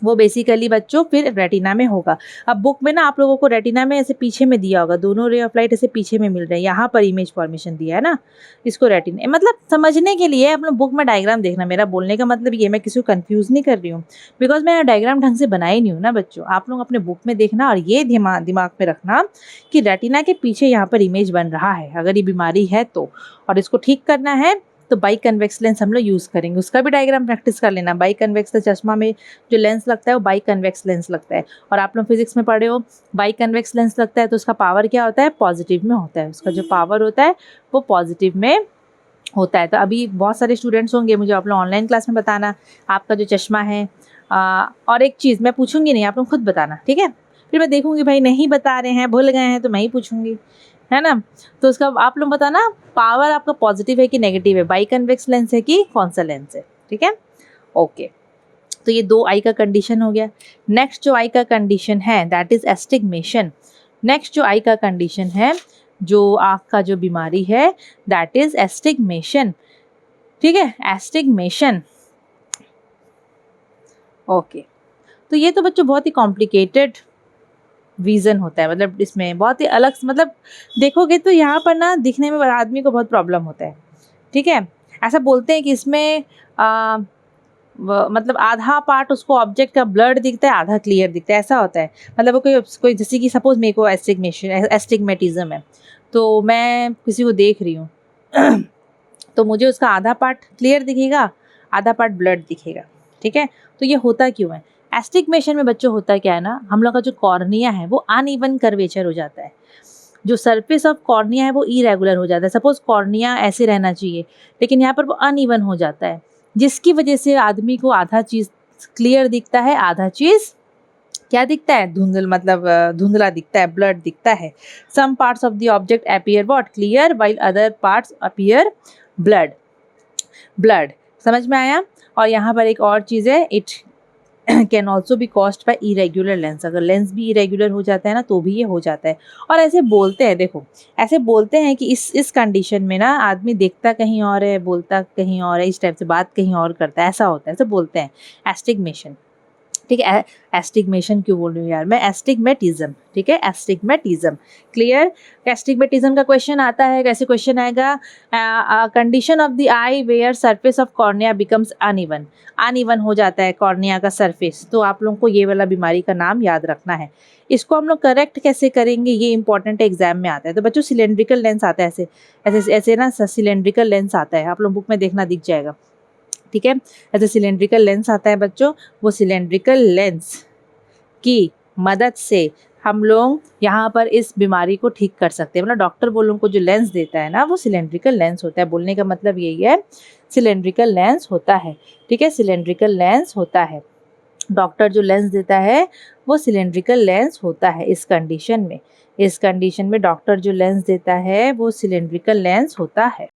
वो बेसिकली बच्चों फिर रेटिना में होगा। अब बुक में ना आप लोगों को रेटिना में ऐसे पीछे में दिया होगा, दोनों रे ऑफ लाइट ऐसे पीछे में मिल रहे हैं, यहाँ पर इमेज फॉर्मेशन दिया है ना, इसको रेटिना, मतलब समझने के लिए आप लोग बुक में डायग्राम देखना। मेरा बोलने का मतलब ये, मैं किसी को कंफ्यूज नहीं कर रही हूँ, बिकॉज मैं डायग्राम ढंग से बनाई नहीं हूँ ना बच्चों। आप लोग अपने बुक में देखना और ये दिमाग में रखना कि रेटिना के पीछे यहाँ पर इमेज बन रहा है, अगर ये बीमारी है तो, और इसको ठीक करना है तो बाई कन्वेक्स लेंस हम लोग यूज़ करेंगे। उसका भी डायग्राम प्रैक्टिस कर लेना। बाई कन्वेक्स चश्मा में जो लेंस लगता है वो बाई कन्वेक्स लेंस लगता है। और आप लोग फिजिक्स में पढ़े हो बाई कन्वेक्स लेंस लगता है तो उसका पावर क्या होता है, पॉजिटिव में होता है। उसका जो पावर होता है वो पॉजिटिव में होता है। तो अभी बहुत सारे स्टूडेंट्स होंगे, मुझे आप लोग ऑनलाइन क्लास में बताना आपका जो चश्मा है। और एक चीज़ मैं पूछूंगी नहीं, आप लोग खुद बताना, ठीक है। फिर मैं देखूंगी भाई नहीं बता रहे हैं, भूल गए हैं, तो मैं ही पूछूंगी, है ना। तो उसका आप लोग बताना पावर आपका पॉजिटिव है कि नेगेटिव है, बाई कन्वेक्स लेंस है कि कौन सा लेंस है, ठीक है। ओके, तो ये 2 आई का कंडीशन हो गया। नेक्स्ट जो आई का कंडीशन है दैट इज एस्टिग्मेशन। नेक्स्ट जो आई का कंडीशन है, जो आँख का जो बीमारी है दैट इज एस्टिग्मेशन, ठीक है, एस्टिग्मेशन। ओके, तो ये तो बच्चों बहुत ही कॉम्प्लिकेटेड विज़न होता है, मतलब इसमें बहुत ही अलग, मतलब देखोगे तो यहाँ पर ना दिखने में आदमी को बहुत प्रॉब्लम होता है, ठीक है। ऐसा बोलते हैं कि इसमें मतलब आधा पार्ट उसको ऑब्जेक्ट का ब्लर्ड दिखता है, आधा क्लियर दिखता है, ऐसा होता है। मतलब वो कोई जैसे कि सपोज मेरे को एस्टिग्मेटिज्म है, तो मैं किसी को देख रही हूँ तो मुझे उसका आधा पार्ट क्लियर दिखेगा, आधा पार्ट ब्लर्ड दिखेगा, ठीक है। तो ये होता क्यों है? एस्टिग्मेशन में बच्चों होता क्या है ना, हम लोग का जो कॉर्निया है वो अनइवन कर्वेचर हो जाता है। जो सरफेस ऑफ कॉर्निया है वो इरेगुलर हो जाता है। सपोज कॉर्निया ऐसे रहना चाहिए, लेकिन यहाँ पर वो अनइवन हो जाता है, जिसकी वजह से आदमी को आधा चीज़ क्लियर दिखता है, आधा चीज़ क्या दिखता है, धुंधला दिखता है, ब्लड दिखता है। Some parts of the object appear what, clear, while other parts appear blurred. समझ में आया? और यहाँ पर एक और चीज़ है, it can also be caused by irregular lens. अगर लेंस भी इरेग्युलर हो जाता है ना तो भी ये हो जाता है। और ऐसे बोलते हैं, देखो ऐसे बोलते हैं कि इस कंडीशन में ना आदमी देखता कहीं और है, बोलता कहीं और है, इस टाइप से बात कहीं और करता है, ऐसा होता है, ऐसे बोलते हैं एस्टिग्मेशन, ठीक है। एस्टिग्मेशन क्यों बोल रही हूँ यार मैं, एस्टिग्मेटिज्म, ठीक है, एस्टिग्मेटिज्म, क्लियर। एस्टिग्मेटिज्म का क्वेश्चन आता है, कैसे क्वेश्चन आएगा, condition of the eye where surface of cornea becomes uneven, uneven हो जाता है कॉर्निया का सरफेस। तो आप लोगों को ये वाला बीमारी का नाम याद रखना है। इसको हम लोग करेक्ट कैसे करेंगे, ये इंपॉर्टेंट एग्जाम में आता है। तो बच्चों सिलेंड्रिकल लेंस आता है, ऐसे ऐसे ऐसे ना सिलेंड्रिकल लेंस आता है, आप लोग बुक में देखना, दिख जाएगा, ठीक है। ऐसे सिलेंड्रिकल लेंस आता है बच्चों, वो सिलेंड्रिकल लेंस की मदद से हम लोग यहाँ पर इस बीमारी को ठीक कर सकते हैं। मतलब डॉक्टर वो लोगों को जो लेंस देता है ना वो सिलेंड्रिकल लेंस होता है। बोलने का मतलब यही है, सिलेंड्रिकल लेंस होता है, ठीक है, सिलेंड्रिकल लेंस होता है। डॉक्टर जो लेंस देता है वो सिलेंड्रिकल लेंस होता है इस कंडीशन में। इस कंडीशन में डॉक्टर जो लेंस देता है वो सिलेंड्रिकल लेंस होता है,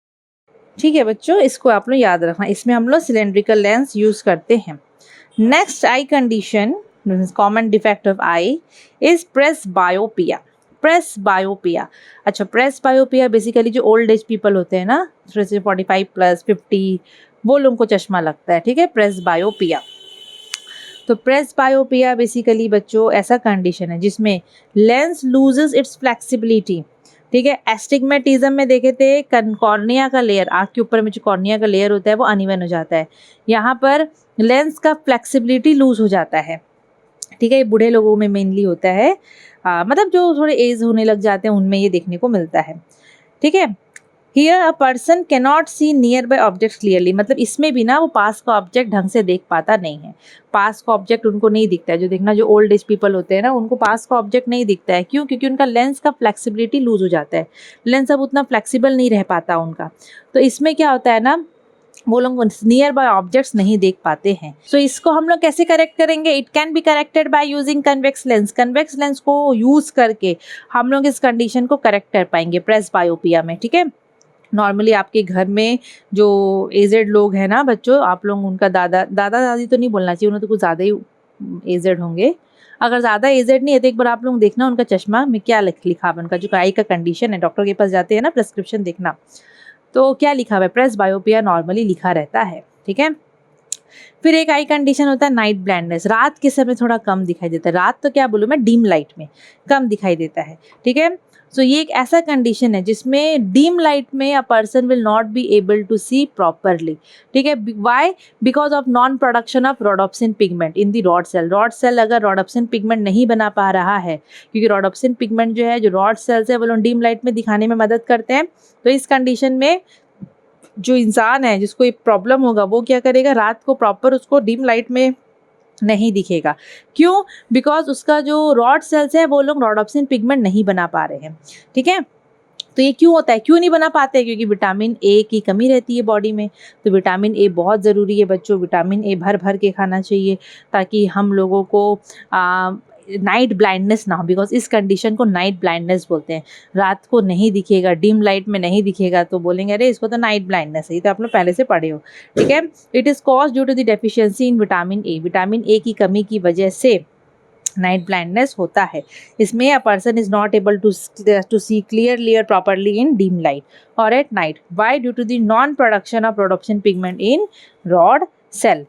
ठीक है बच्चों, इसको आप लोग याद रखना। इसमें हम लोग सिलेंड्रिकल लेंस यूज करते हैं। Next I condition, common defect of eye is presbyopia. Presbyopia, अच्छा प्रेसबायोपिया बेसिकली जो ओल्ड एज पीपल होते हैं ना, 45+ 50, वो लोगों को चश्मा लगता है, ठीक है, प्रेसबायोपिया। तो प्रेसबायोपिया बेसिकली बच्चों ऐसा कंडीशन है जिसमें लेंस लूजेस इट्स फ्लेक्सिबिलिटी, ठीक है। एस्टिग्मेटिज्म में देखे थे कॉर्निया का लेयर, आँख के ऊपर में जो कॉर्निया का लेयर होता है वो अनइवन हो जाता है। यहाँ पर लेंस का फ्लेक्सिबिलिटी लूज हो जाता है, ठीक है। ये बूढ़े लोगों में मेनली होता है, मतलब जो थोड़े एज होने लग जाते हैं उनमें ये देखने को मिलता है, ठीक है। Here a person cannot see nearby object clearly, मतलब इसमें भी ना वो पास का ऑब्जेक्ट ढंग से देख पाता नहीं है। पास का ऑब्जेक्ट उनको नहीं दिखता है, जो देखना जो ओल्ड एज पीपल होते हैं ना उनको पास का ऑब्जेक्ट नहीं दिखता है। क्यों? क्योंकि उनका लेंस का फ्लेक्सिबिलिटी लूज हो जाता है, लेंस अब उतना फ्लेक्सिबल नहीं रह पाता उनका। तो इसमें क्या होता है ना, वो लोग नियर बाय ऑब्जेक्ट्स नहीं देख पाते हैं। सो इसको हम लोग कैसे करेक्ट करेंगे? It can be corrected bye using convex lens. Convex lens को यूज करके हम लोग इस कंडीशन को करेक्ट कर पाएंगे प्रेसबायोपिया में, ठीक है। नॉर्मली आपके घर में जो एजेड लोग हैं ना बच्चों, आप लोग उनका दादा दादी तो नहीं बोलना चाहिए, उन्हें तो कुछ ज़्यादा ही एजेड होंगे। अगर ज़्यादा एजेड नहीं है तो एक बार आप लोग देखना उनका चश्मा में क्या लिखा हुआ है, उनका जो आई का कंडीशन है, डॉक्टर के पास जाते हैं ना प्रेस्क्रिप्शन देखना, तो क्या लिखा हुआ है, प्रेसबायोपिया नॉर्मली लिखा रहता है, ठीक है। फिर एक आई कंडीशन होता है नाइट ब्लाइंडनेस, रात के समय थोड़ा कम दिखाई देता है, रात तो क्या बोलूँ मैं, डीम लाइट में कम दिखाई देता है, ठीक है। सो ये एक ऐसा कंडीशन है जिसमें डीम लाइट में a person will not be able to see properly, ठीक है। Why? Because of non production of rhodopsin pigment in the rod cell. Rod cell अगर रोडोप्सिन पिगमेंट नहीं बना पा रहा है, क्योंकि रोडोप्सिन पिगमेंट जो है, जो रॉड सेल्स है, वो लोग डीम लाइट में दिखाने में मदद करते हैं। तो इस कंडीशन में जो इंसान है जिसको ये प्रॉब्लम होगा वो क्या करेगा, रात को प्रॉपर उसको डिम लाइट में नहीं दिखेगा। क्यों? बिकॉज उसका जो रॉड सेल्स है वो लोग रोडोप्सिन पिगमेंट नहीं बना पा रहे हैं। ठीक है, तो ये क्यों होता है, क्यों नहीं बना पाते? क्योंकि विटामिन ए की कमी रहती है बॉडी में। तो विटामिन ए बहुत ज़रूरी है बच्चों, विटामिन ए भर भर के खाना चाहिए ताकि हम लोगों को नाइट ब्लाइंडनेस ना हो। बिकॉज इस कंडीशन को नाइट ब्लाइंडनेस बोलते हैं। रात को नहीं दिखेगा, डिम लाइट में नहीं दिखेगा तो बोलेंगे अरे इसको तो नाइट ब्लाइंडनेस है। ये तो आप लोग पहले से पढ़े हो। ठीक है, it is cause due to the deficiency in vitamin A. Vitamin A की कमी की वजह से नाइट ब्लाइंडनेस होता है। इसमें a person is not able to see clearly और प्रॉपरली इन डीम लाइट और at night. Why? Due to the non production of rhodopsin pigment in rod cell.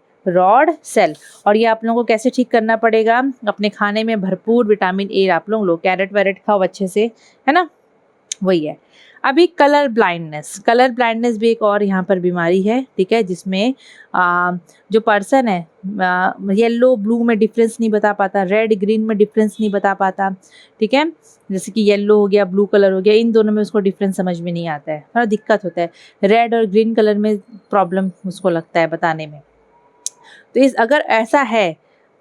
और ये आप लोगों को कैसे ठीक करना पड़ेगा? अपने खाने में भरपूर विटामिन ए आप लोग लो, कैरेट वैरेट खाओ अच्छे से, है ना, वही है। अभी कलर ब्लाइंडनेस भी एक और यहाँ पर बीमारी है। ठीक है, जिसमें जो पर्सन है येलो ब्लू में डिफरेंस नहीं बता पाता, रेड ग्रीन में डिफरेंस नहीं बता पाता। ठीक है, जैसे कि येलो हो गया, ब्लू कलर हो गया, इन दोनों में उसको डिफरेंस समझ में नहीं आता है, थोड़ा दिक्कत होता है। रेड और ग्रीन कलर में प्रॉब्लम उसको लगता है बताने में। तो अगर ऐसा है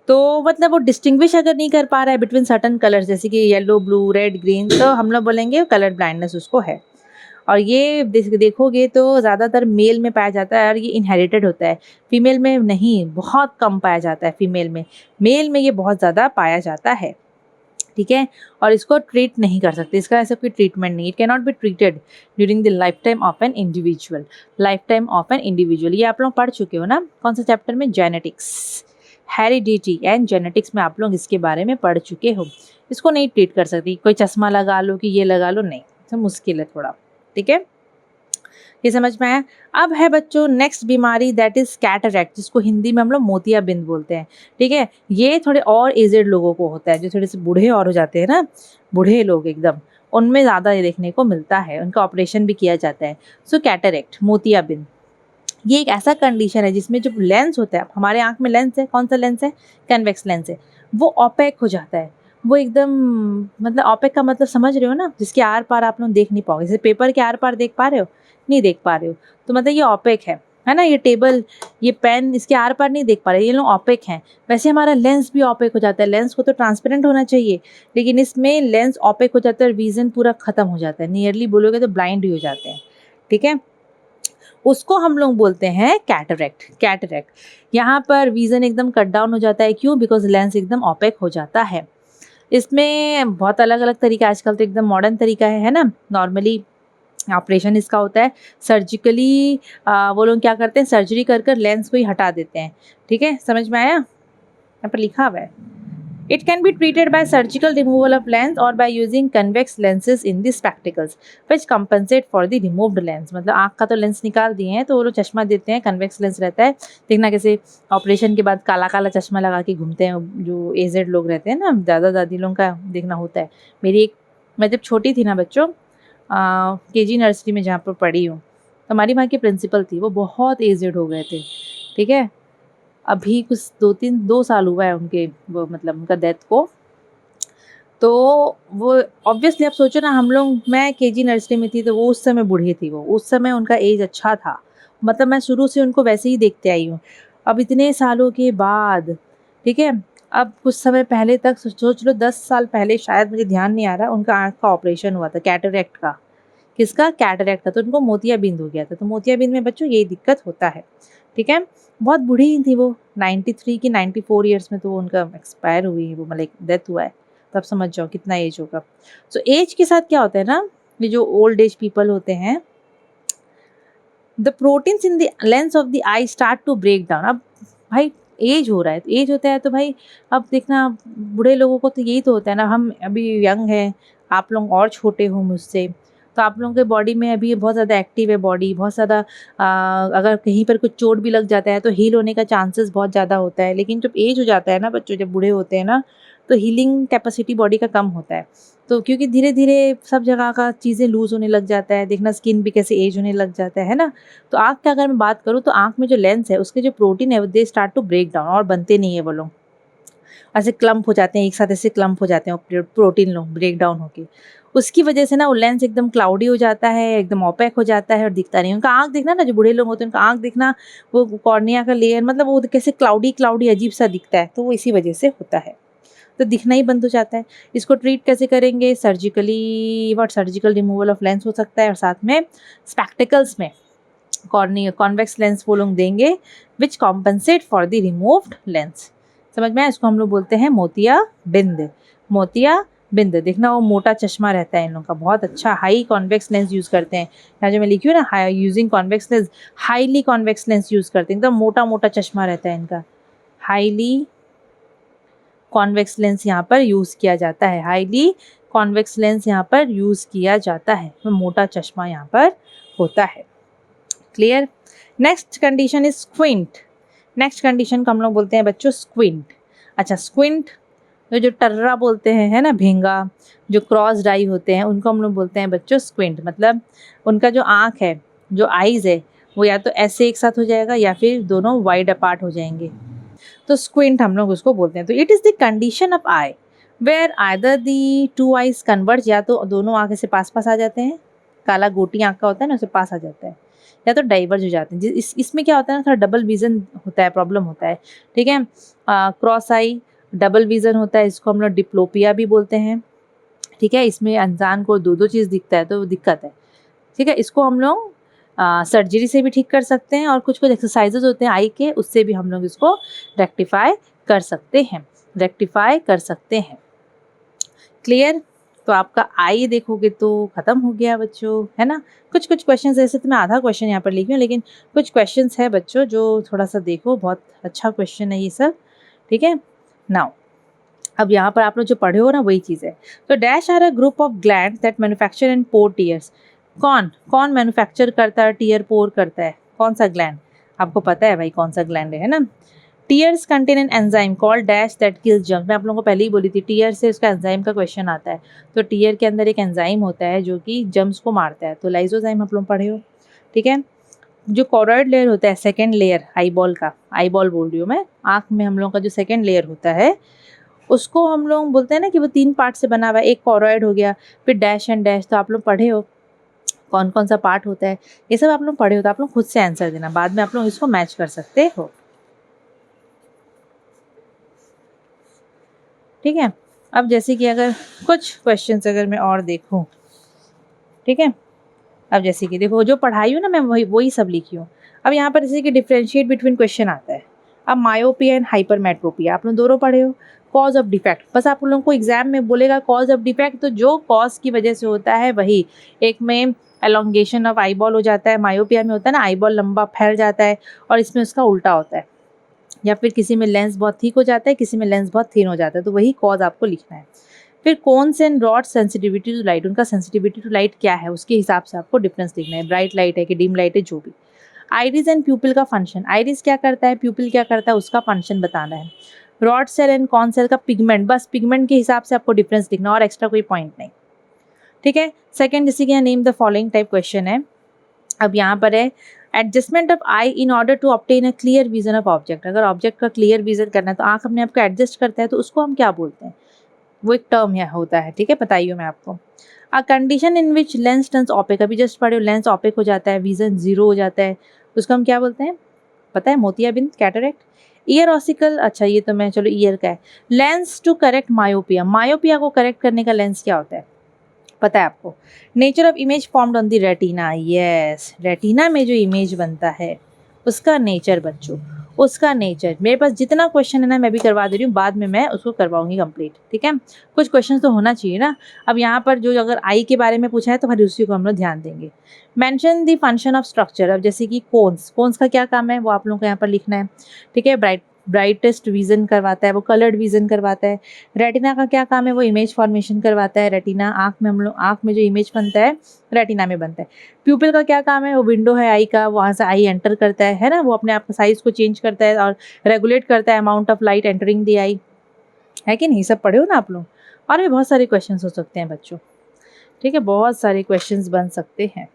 तो मतलब वो डिस्टिंग्विश अगर नहीं कर पा रहा है बिटवीन सर्टन कलर्स, जैसे कि येलो ब्लू रेड ग्रीन, तो हम लोग बोलेंगे कलर ब्लाइंडनेस उसको है। और ये देखोगे तो ज़्यादातर मेल में पाया जाता है और ये इनहेरिटेड होता है। फीमेल में नहीं, बहुत कम पाया जाता है फीमेल में। मेल में ये बहुत ज़्यादा पाया जाता है। ठीक है, और इसको ट्रीट नहीं कर सकते, इसका ऐसा कोई ट्रीटमेंट नहीं। It can not be treated during the life time of an individual. ये आप लोग पढ़ चुके हो ना, कौन सा चैप्टर में? जेनेटिक्स, हेरिडिटी एंड जेनेटिक्स में आप लोग इसके बारे में पढ़ चुके हो। इसको नहीं ट्रीट कर सकती, कोई चश्मा लगा लो कि ये लगा लो, नहीं, तो मुश्किल है थोड़ा। ठीक है, ये समझ में आया। अब है बच्चों नेक्स्ट बीमारी, दैट इज़ कैटरैक्ट, जिसको हिंदी में हम लोग मोतियाबिंद बोलते हैं। ठीक है, ये थोड़े और एजेड लोगों को होता है, जो थोड़े से बूढ़े और हो जाते हैं ना, बूढ़े लोग एकदम, उनमें ज़्यादा ये देखने को मिलता है, उनका ऑपरेशन भी किया जाता है। सो कैटरैक्ट, मोतियाबिंद, ये एक ऐसा कंडीशन है जिसमें जो लेंस होता है, हमारे आँख में लेंस है, कौन सा लेंस है? कन्वेक्स लेंस है। वो ऑपेक हो जाता है, वो एकदम, मतलब ऑपेक का मतलब समझ रहे हो ना, जिसके आर पार आप लोग देख नहीं पाओगे। जैसे पेपर के आर पार देख पा रहे हो, नहीं देख पा रहे हो, तो मतलब ये ऑपेक है ना। ये टेबल, ये पेन, इसके आर पार नहीं देख पा रहे, ये लोग ऑपेक हैं। वैसे हमारा लेंस भी ऑपेक हो जाता है। लेंस को तो ट्रांसपेरेंट होना चाहिए, लेकिन इसमें लेंस ऑपेक हो जाता है और विजन पूरा ख़त्म हो जाता है। नियरली बोलोगे तो ब्लाइंड ही हो जाते हैं। ठीक है, उसको हम लोग बोलते हैं कैटरैक्ट। यहाँ पर विज़न एकदम कट डाउन हो जाता है। क्यों? बिकॉज लेंस एकदम ऑपेक हो जाता है। इसमें बहुत अलग अलग तरीका, आजकल तो एकदम मॉडर्न तरीका है ना। नॉर्मली ऑपरेशन इसका होता है सर्जिकली, वो लोग क्या करते हैं, सर्जरी कर लेंस को ही हटा देते हैं। ठीक है, समझ में आया? यहाँ पर लिखा हुआ है, it can be treated by surgical removal of lens और by using convex lenses in the spectacles which compensate for the removed lens. मतलब आँख का तो लेंस निकाल दिए हैं तो वो लोग चश्मा देते हैं, कन्वेक्स लेंस रहता है। देखना कैसे ऑपरेशन के बाद काला काला चश्मा लगा के घूमते हैं जो एजेड लोग रहते हैं ना, दादा दादी लोगों का देखना होता है। मैं जब छोटी थी ना बच्चों, केजी नर्सरी में जहाँ पर पढ़ी हूँ, तो हमारी वहाँ की प्रिंसिपल थी, वो बहुत एजेड हो गए थे। ठीक है, अभी कुछ 2 साल हुआ है उनके, वो मतलब उनका डेथ को। तो वो ऑब्वियसली आप सोचो ना, हम लोग, मैं केजी नर्सरी में थी तो वो उस समय बूढ़ी थी, वो उस समय उनका एज अच्छा था। मतलब मैं शुरू से उनको वैसे ही देखते आई हूँ। अब इतने सालों के बाद, ठीक है, अब कुछ समय पहले तक सोच लो, 10 साल पहले शायद, मुझे ध्यान नहीं आ रहा, उनका आँख का ऑपरेशन हुआ था कैटरैक्ट का। किसका? कैटरैक्ट का। तो उनको मोतियाबिंद हो गया था। तो मोतियाबिंद में बच्चों यही दिक्कत होता है। ठीक है, बहुत बूढ़ी थी वो, 93 की 94 ईयर्स में तो उनका एक्सपायर हुई है, वो मतलब डेथ हुआ है। तब समझ जाओ कितना एज होगा। सो एज के साथ क्या होता है ना, ये जो ओल्ड एज पीपल होते हैं, the proteins in the lens of the eye start to break down. अब भाई एज हो रहा है, तो एज होता है तो भाई अब देखना, बूढ़े लोगों को तो यही तो होता है ना। हम अभी यंग हैं, आप लोग और छोटे हो मुझसे, तो आप लोगों के बॉडी में अभी बहुत ज़्यादा एक्टिव है बॉडी, बहुत ज़्यादा, अगर कहीं पर कुछ चोट भी लग जाता है तो हील होने का चांसेस बहुत ज़्यादा होता है। लेकिन जब एज हो जाता है ना बच्चों, जब बूढ़े होते हैं ना, तो हीलिंग कैपेसिटी बॉडी का कम होता है। तो क्योंकि धीरे धीरे सब जगह का चीज़ें लूज़ होने लग जाता है, देखना स्किन भी कैसे एज होने लग जाता है ना। तो आँख की अगर मैं बात करूँ, तो आँख में जो लेंस है उसके जो प्रोटीन है वो they start to break down, और बनते नहीं है वो लोग। ऐसे क्लम्प हो जाते हैं, एक साथ ऐसे क्लम्प हो जाते हैं प्रोटीन लोग ब्रेक डाउन होके, उसकी वजह से ना वो लेंस एकदम क्लाउडी हो जाता है, एकदम ओपेक हो जाता है और दिखता नहीं। उनका आँख देखना ना, जो बूढ़े लोग होते हैं उनका आँख देखना, वो कॉर्निया का लेयर मतलब वो कैसे क्लाउडी क्लाउडी अजीब सा दिखता है, तो वो इसी वजह से होता है, तो दिखना ही बंद हो जाता है। इसको ट्रीट कैसे करेंगे? Surgically, what surgical removal of lens हो सकता है, और साथ में स्पेक्टिकल्स में कॉर्निया कॉन्वेक्स लेंस वो लोग देंगे which compensate for the removed lens. समझ में आया? इसको हम लोग बोलते हैं मोतिया बिंद। मोतिया बिंद, देखना वो मोटा चश्मा रहता है इन लोगों का, बहुत अच्छा हाई कॉन्वेक्स लेंस यूज़ करते हैं। यहाँ जो मैं लिखी हूँ ना, high using convex lens, highly convex lens use करते हैं, एकदम मोटा मोटा चश्मा रहता है इनका, हाईली कॉन्वेक्स लेंस यहाँ पर यूज़ किया जाता है, हाईली कॉन्वेक्स लेंस यहाँ पर यूज़ किया जाता है, तो मोटा चश्मा यहाँ पर होता है। Clear? Next condition is squint. Next condition को हम लोग बोलते हैं बच्चों स्क्विंट। अच्छा, स्क्विंट तो जो टर्रा बोलते हैं, है ना, भेंगा, जो क्रॉस डाई होते हैं, उनको हम लोग बोलते हैं बच्चों स्क्विंट। मतलब उनका जो आँख है, जो आईज़ है, वो या तो ऐसे एक साथ हो जाएगा या फिर दोनों वाइड अपार्ट हो जाएंगे, तो स्क्विंट हम लोग उसको बोलते हैं। तो it is the condition of eye where either the two eyes converge, या तो दोनों आँख ऐसे पास पास आ जाते हैं, काला गोटी आँख का होता है ना, उससे पास आ जाता है, या तो डाइवर्ज हो जाते हैं। इसमें क्या होता है ना, थोड़ा डबल विज़न होता है, प्रॉब्लम होता है, ठीक है। क्रॉस आई, डबल विज़न होता है, इसको हम लोग डिप्लोपिया भी बोलते हैं, ठीक है। इसमें इंसान को दो दो चीज़ दिखता है, तो दिक्कत है, ठीक है। इसको हम लोग सर्जरी से भी ठीक कर सकते हैं, और कुछ कुछ एक्सरसाइजेज होते हैं आई के, उससे भी हम लोग इसको रेक्टिफाई कर सकते हैं, रेक्टिफाई कर सकते हैं। क्लियर? तो आपका आई देखोगे तो ख़त्म हो गया बच्चों, है ना। कुछ कुछ क्वेश्चंस, ऐसे तो मैं आधा क्वेश्चन यहाँ पर लिखी हूँ, लेकिन कुछ क्वेश्चंस है बच्चों जो थोड़ा सा देखो, बहुत अच्छा क्वेश्चन है ये सब, ठीक है। नाउ अब यहाँ पर आप लोग जो पढ़े हो ना, वही चीज़ है। तो dash are a group of gland that manufacture and pour tears. कौन कौन मैन्युफैक्चर करता है, टीयर पोर करता है, कौन सा ग्लैंड? आपको पता है भाई कौन सा ग्लैंड है ना। Tears contain an enzyme called dash that kills germs. मैं आप लोगों को पहले ही बोली थी, टीयर से उसका एंजाइम का क्वेश्चन आता है। तो टीयर के अंदर एक एंजाइम होता है जो कि जर्म्स को मारता है, तो लाइजोजाइम आप लोग पढ़े हो, ठीक है। जो कॉरॉइड लेयर होता है, सेकेंड लेयर आईबॉल का, आईबॉल बोल रही हूँ मैं, आँख में हम लोगों का जो सेकेंड लेयर होता है, उसको हम लोग बोलते हैं ना कि वो 3 पार्ट से बना हुआ है। एक कॉरॉइड हो गया, फिर डैश एंड डैश, तो आप लोग पढ़े हो कौन कौन सा पार्ट होता है, ये सब आप लोग पढ़े हो, तो आप लोग खुद से आंसर देना, बाद में आप लोग इसको मैच कर सकते हो, ठीक है। अब जैसे कि अगर कुछ क्वेश्चंस अगर मैं और देखूं, ठीक है, अब जैसे कि देखो जो पढ़ाई हूँ ना मैं, वही सब लिखी हूँ। अब यहाँ पर जैसे कि डिफ्रेंशिएट बिटवीन क्वेश्चन आता है। अब मायोपिया एंड हाइपरमेट्रोपिया आप लोग दोनों पढ़े हो। कॉज ऑफ डिफेक्ट, बस आप लोगों को एग्जाम में बोलेगा कॉज ऑफ डिफेक्ट, तो जो कॉज की वजह से होता है वही। एक में एलोंगेशन ऑफ आईबॉल हो जाता है, मायोपिया में होता है ना आईबॉल लंबा फैल जाता है, और इसमें उसका उल्टा होता है। या फिर किसी में लेंस बहुत थिक हो जाता है, किसी में लेंस बहुत थिन हो जाता है, तो वही कॉज आपको लिखना है। फिर cones and rod sensitivity to light, उनका सेंसिटिविटी टू लाइट क्या है, उसके हिसाब से आपको डिफरेंस लिखना है, ब्राइट लाइट है कि डिम लाइट है, जो भी। आइरिस एंड प्यूपिल का फंक्शन, आइरिस क्या करता है, प्यूपिल क्या करता है, उसका फंक्शन बताना है। Rod cell and cone cell का पिगमेंट, बस पिगमेंट के हिसाब से आपको डिफरेंस लिखना, और एक्स्ट्रा कोई पॉइंट नहीं, ठीक है। सेकंड, जैसे कि name the following type question है। अब यहाँ पर है adjustment of eye in order to obtain a clear vision of object. अगर ऑब्जेक्ट का क्लियर विजन करना है तो आँख अपने आप को एडजस्ट करता है, तो उसको हम क्या बोलते हैं, वो एक टर्म है होता है, ठीक है, बताइए मैं आपको। A condition in which lens turns opaque, अभी जस्ट पढ़े हो, लेंस ओपेक हो जाता है, विजन जीरो हो जाता है, उसको हम क्या बोलते हैं, पता है, मोतियाबिंद, कैटरेक्ट। ईयर ऑसिकल, अच्छा ये तो मैं, चलो ईयर का है। Lens to correct myopia, myopia को करेक्ट करने का लेंस क्या होता है, पता है आपको। Nature of image formed on the retina, yes, retina में जो इमेज बनता है उसका नेचर बच्चों, उसका नेचर। मेरे पास जितना क्वेश्चन है ना मैं भी करवा दे रही हूँ, बाद में मैं उसको करवाऊंगी कंप्लीट, ठीक है। कुछ क्वेश्चन तो होना चाहिए ना। अब यहाँ पर जो अगर आई के बारे में पूछा है तो फिर उसी को हम लोग ध्यान देंगे। Mention the function of structure, अब जैसे कि कोन्स, कोन्स का क्या काम है वो आप लोगों को यहाँ पर लिखना है, ठीक है। ब्राइटेस्ट विजन करवाता है, वो कलर्ड विजन करवाता है। रेटिना का क्या काम है, वो इमेज फॉर्मेशन करवाता है। रेटिना आँख में, हम लोग आँख में जो इमेज बनता है रेटिना में बनता है। प्यूपिल का क्या काम है, वो विंडो है आई का, वहाँ से आई एंटर करता है ना, वो अपने आप का साइज को चेंज करता है और रेगुलेट करता है अमाउंट ऑफ लाइट एंटरिंग दी आई, है कि नहीं, सब पढ़े हो ना आप लोग। और भी बहुत सारे क्वेश्चन हो सकते हैं बच्चों, ठीक है, बहुत सारे क्वेश्चन बन सकते हैं,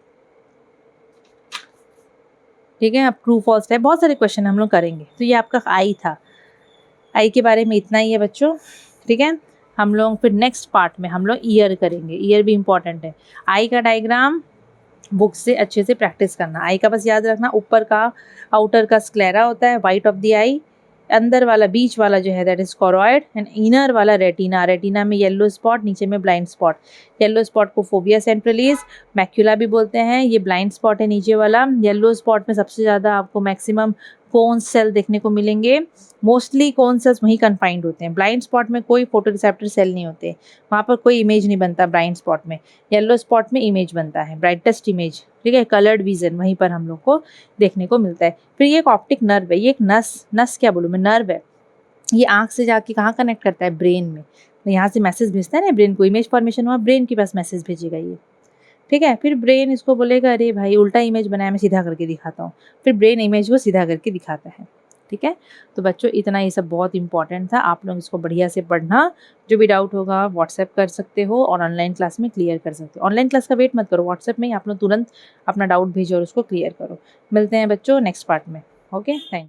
ठीक है। अब ट्रू फॉल्स टाइप बहुत सारे क्वेश्चन हम लोग करेंगे। तो ये आपका आई था। आई के बारे में इतना ही है बच्चों, ठीक है। हम लोग फिर नेक्स्ट पार्ट में हम लोग ईयर करेंगे, ईयर भी इम्पॉर्टेंट है। आई का डायग्राम बुक से अच्छे से प्रैक्टिस करना। आई का बस याद रखना, ऊपर का आउटर का स्क्लेरा होता है, वाइट ऑफ द आई, अंदर वाला बीच वाला जो है that is choroid, and inner वाला रेटिना, रेटिना में येलो स्पॉट, नीचे में ब्लाइंड स्पॉट। येलो स्पॉट को फोविया सेंट्रलिस, मैक्यूला भी बोलते हैं, ये ब्लाइंड स्पॉट है नीचे वाला। येलो स्पॉट में सबसे ज़्यादा आपको मैक्सिमम कोन सेल देखने को मिलेंगे, मोस्टली कोन सेल्स वहीं कन्फाइंड होते हैं। ब्लाइंड स्पॉट में कोई फोटो रिसेप्टर सेल नहीं होते, वहाँ पर कोई इमेज नहीं बनता ब्लाइंड स्पॉट में। येलो स्पॉट में इमेज बनता है, ब्राइटेस्ट इमेज, ठीक है, कलर्ड विजन वहीं पर हम लोग को देखने को मिलता है। फिर ये एक ऑप्टिक नर्व है, ये एक नस क्या बोलूँ मैं, नर्व है। ये आँख से जाके कहाँ कनेक्ट करता है, ब्रेन में। तो यहाँ से मैसेज भेजता है ना ब्रेन को, इमेज फॉर्मेशन हुआ, ब्रेन के पास मैसेज भेजेगा ये, ठीक है। फिर ब्रेन इसको बोलेगा अरे भाई उल्टा इमेज बनाया, मैं सीधा करके दिखाता हूँ, फिर ब्रेन इमेज को सीधा करके दिखाता है, ठीक है। तो बच्चों इतना ये सब बहुत इंपॉर्टेंट था, आप लोग इसको बढ़िया से पढ़ना। जो भी डाउट होगा व्हाट्सएप कर सकते हो और ऑनलाइन क्लास में क्लियर कर सकते हो। ऑनलाइन क्लास का वेट मत करो, व्हाट्सएप में ही आप लोग तुरंत अपना डाउट भेजो और उसको क्लियर करो। मिलते हैं बच्चों नेक्स्ट पार्ट में। Okay, thank you.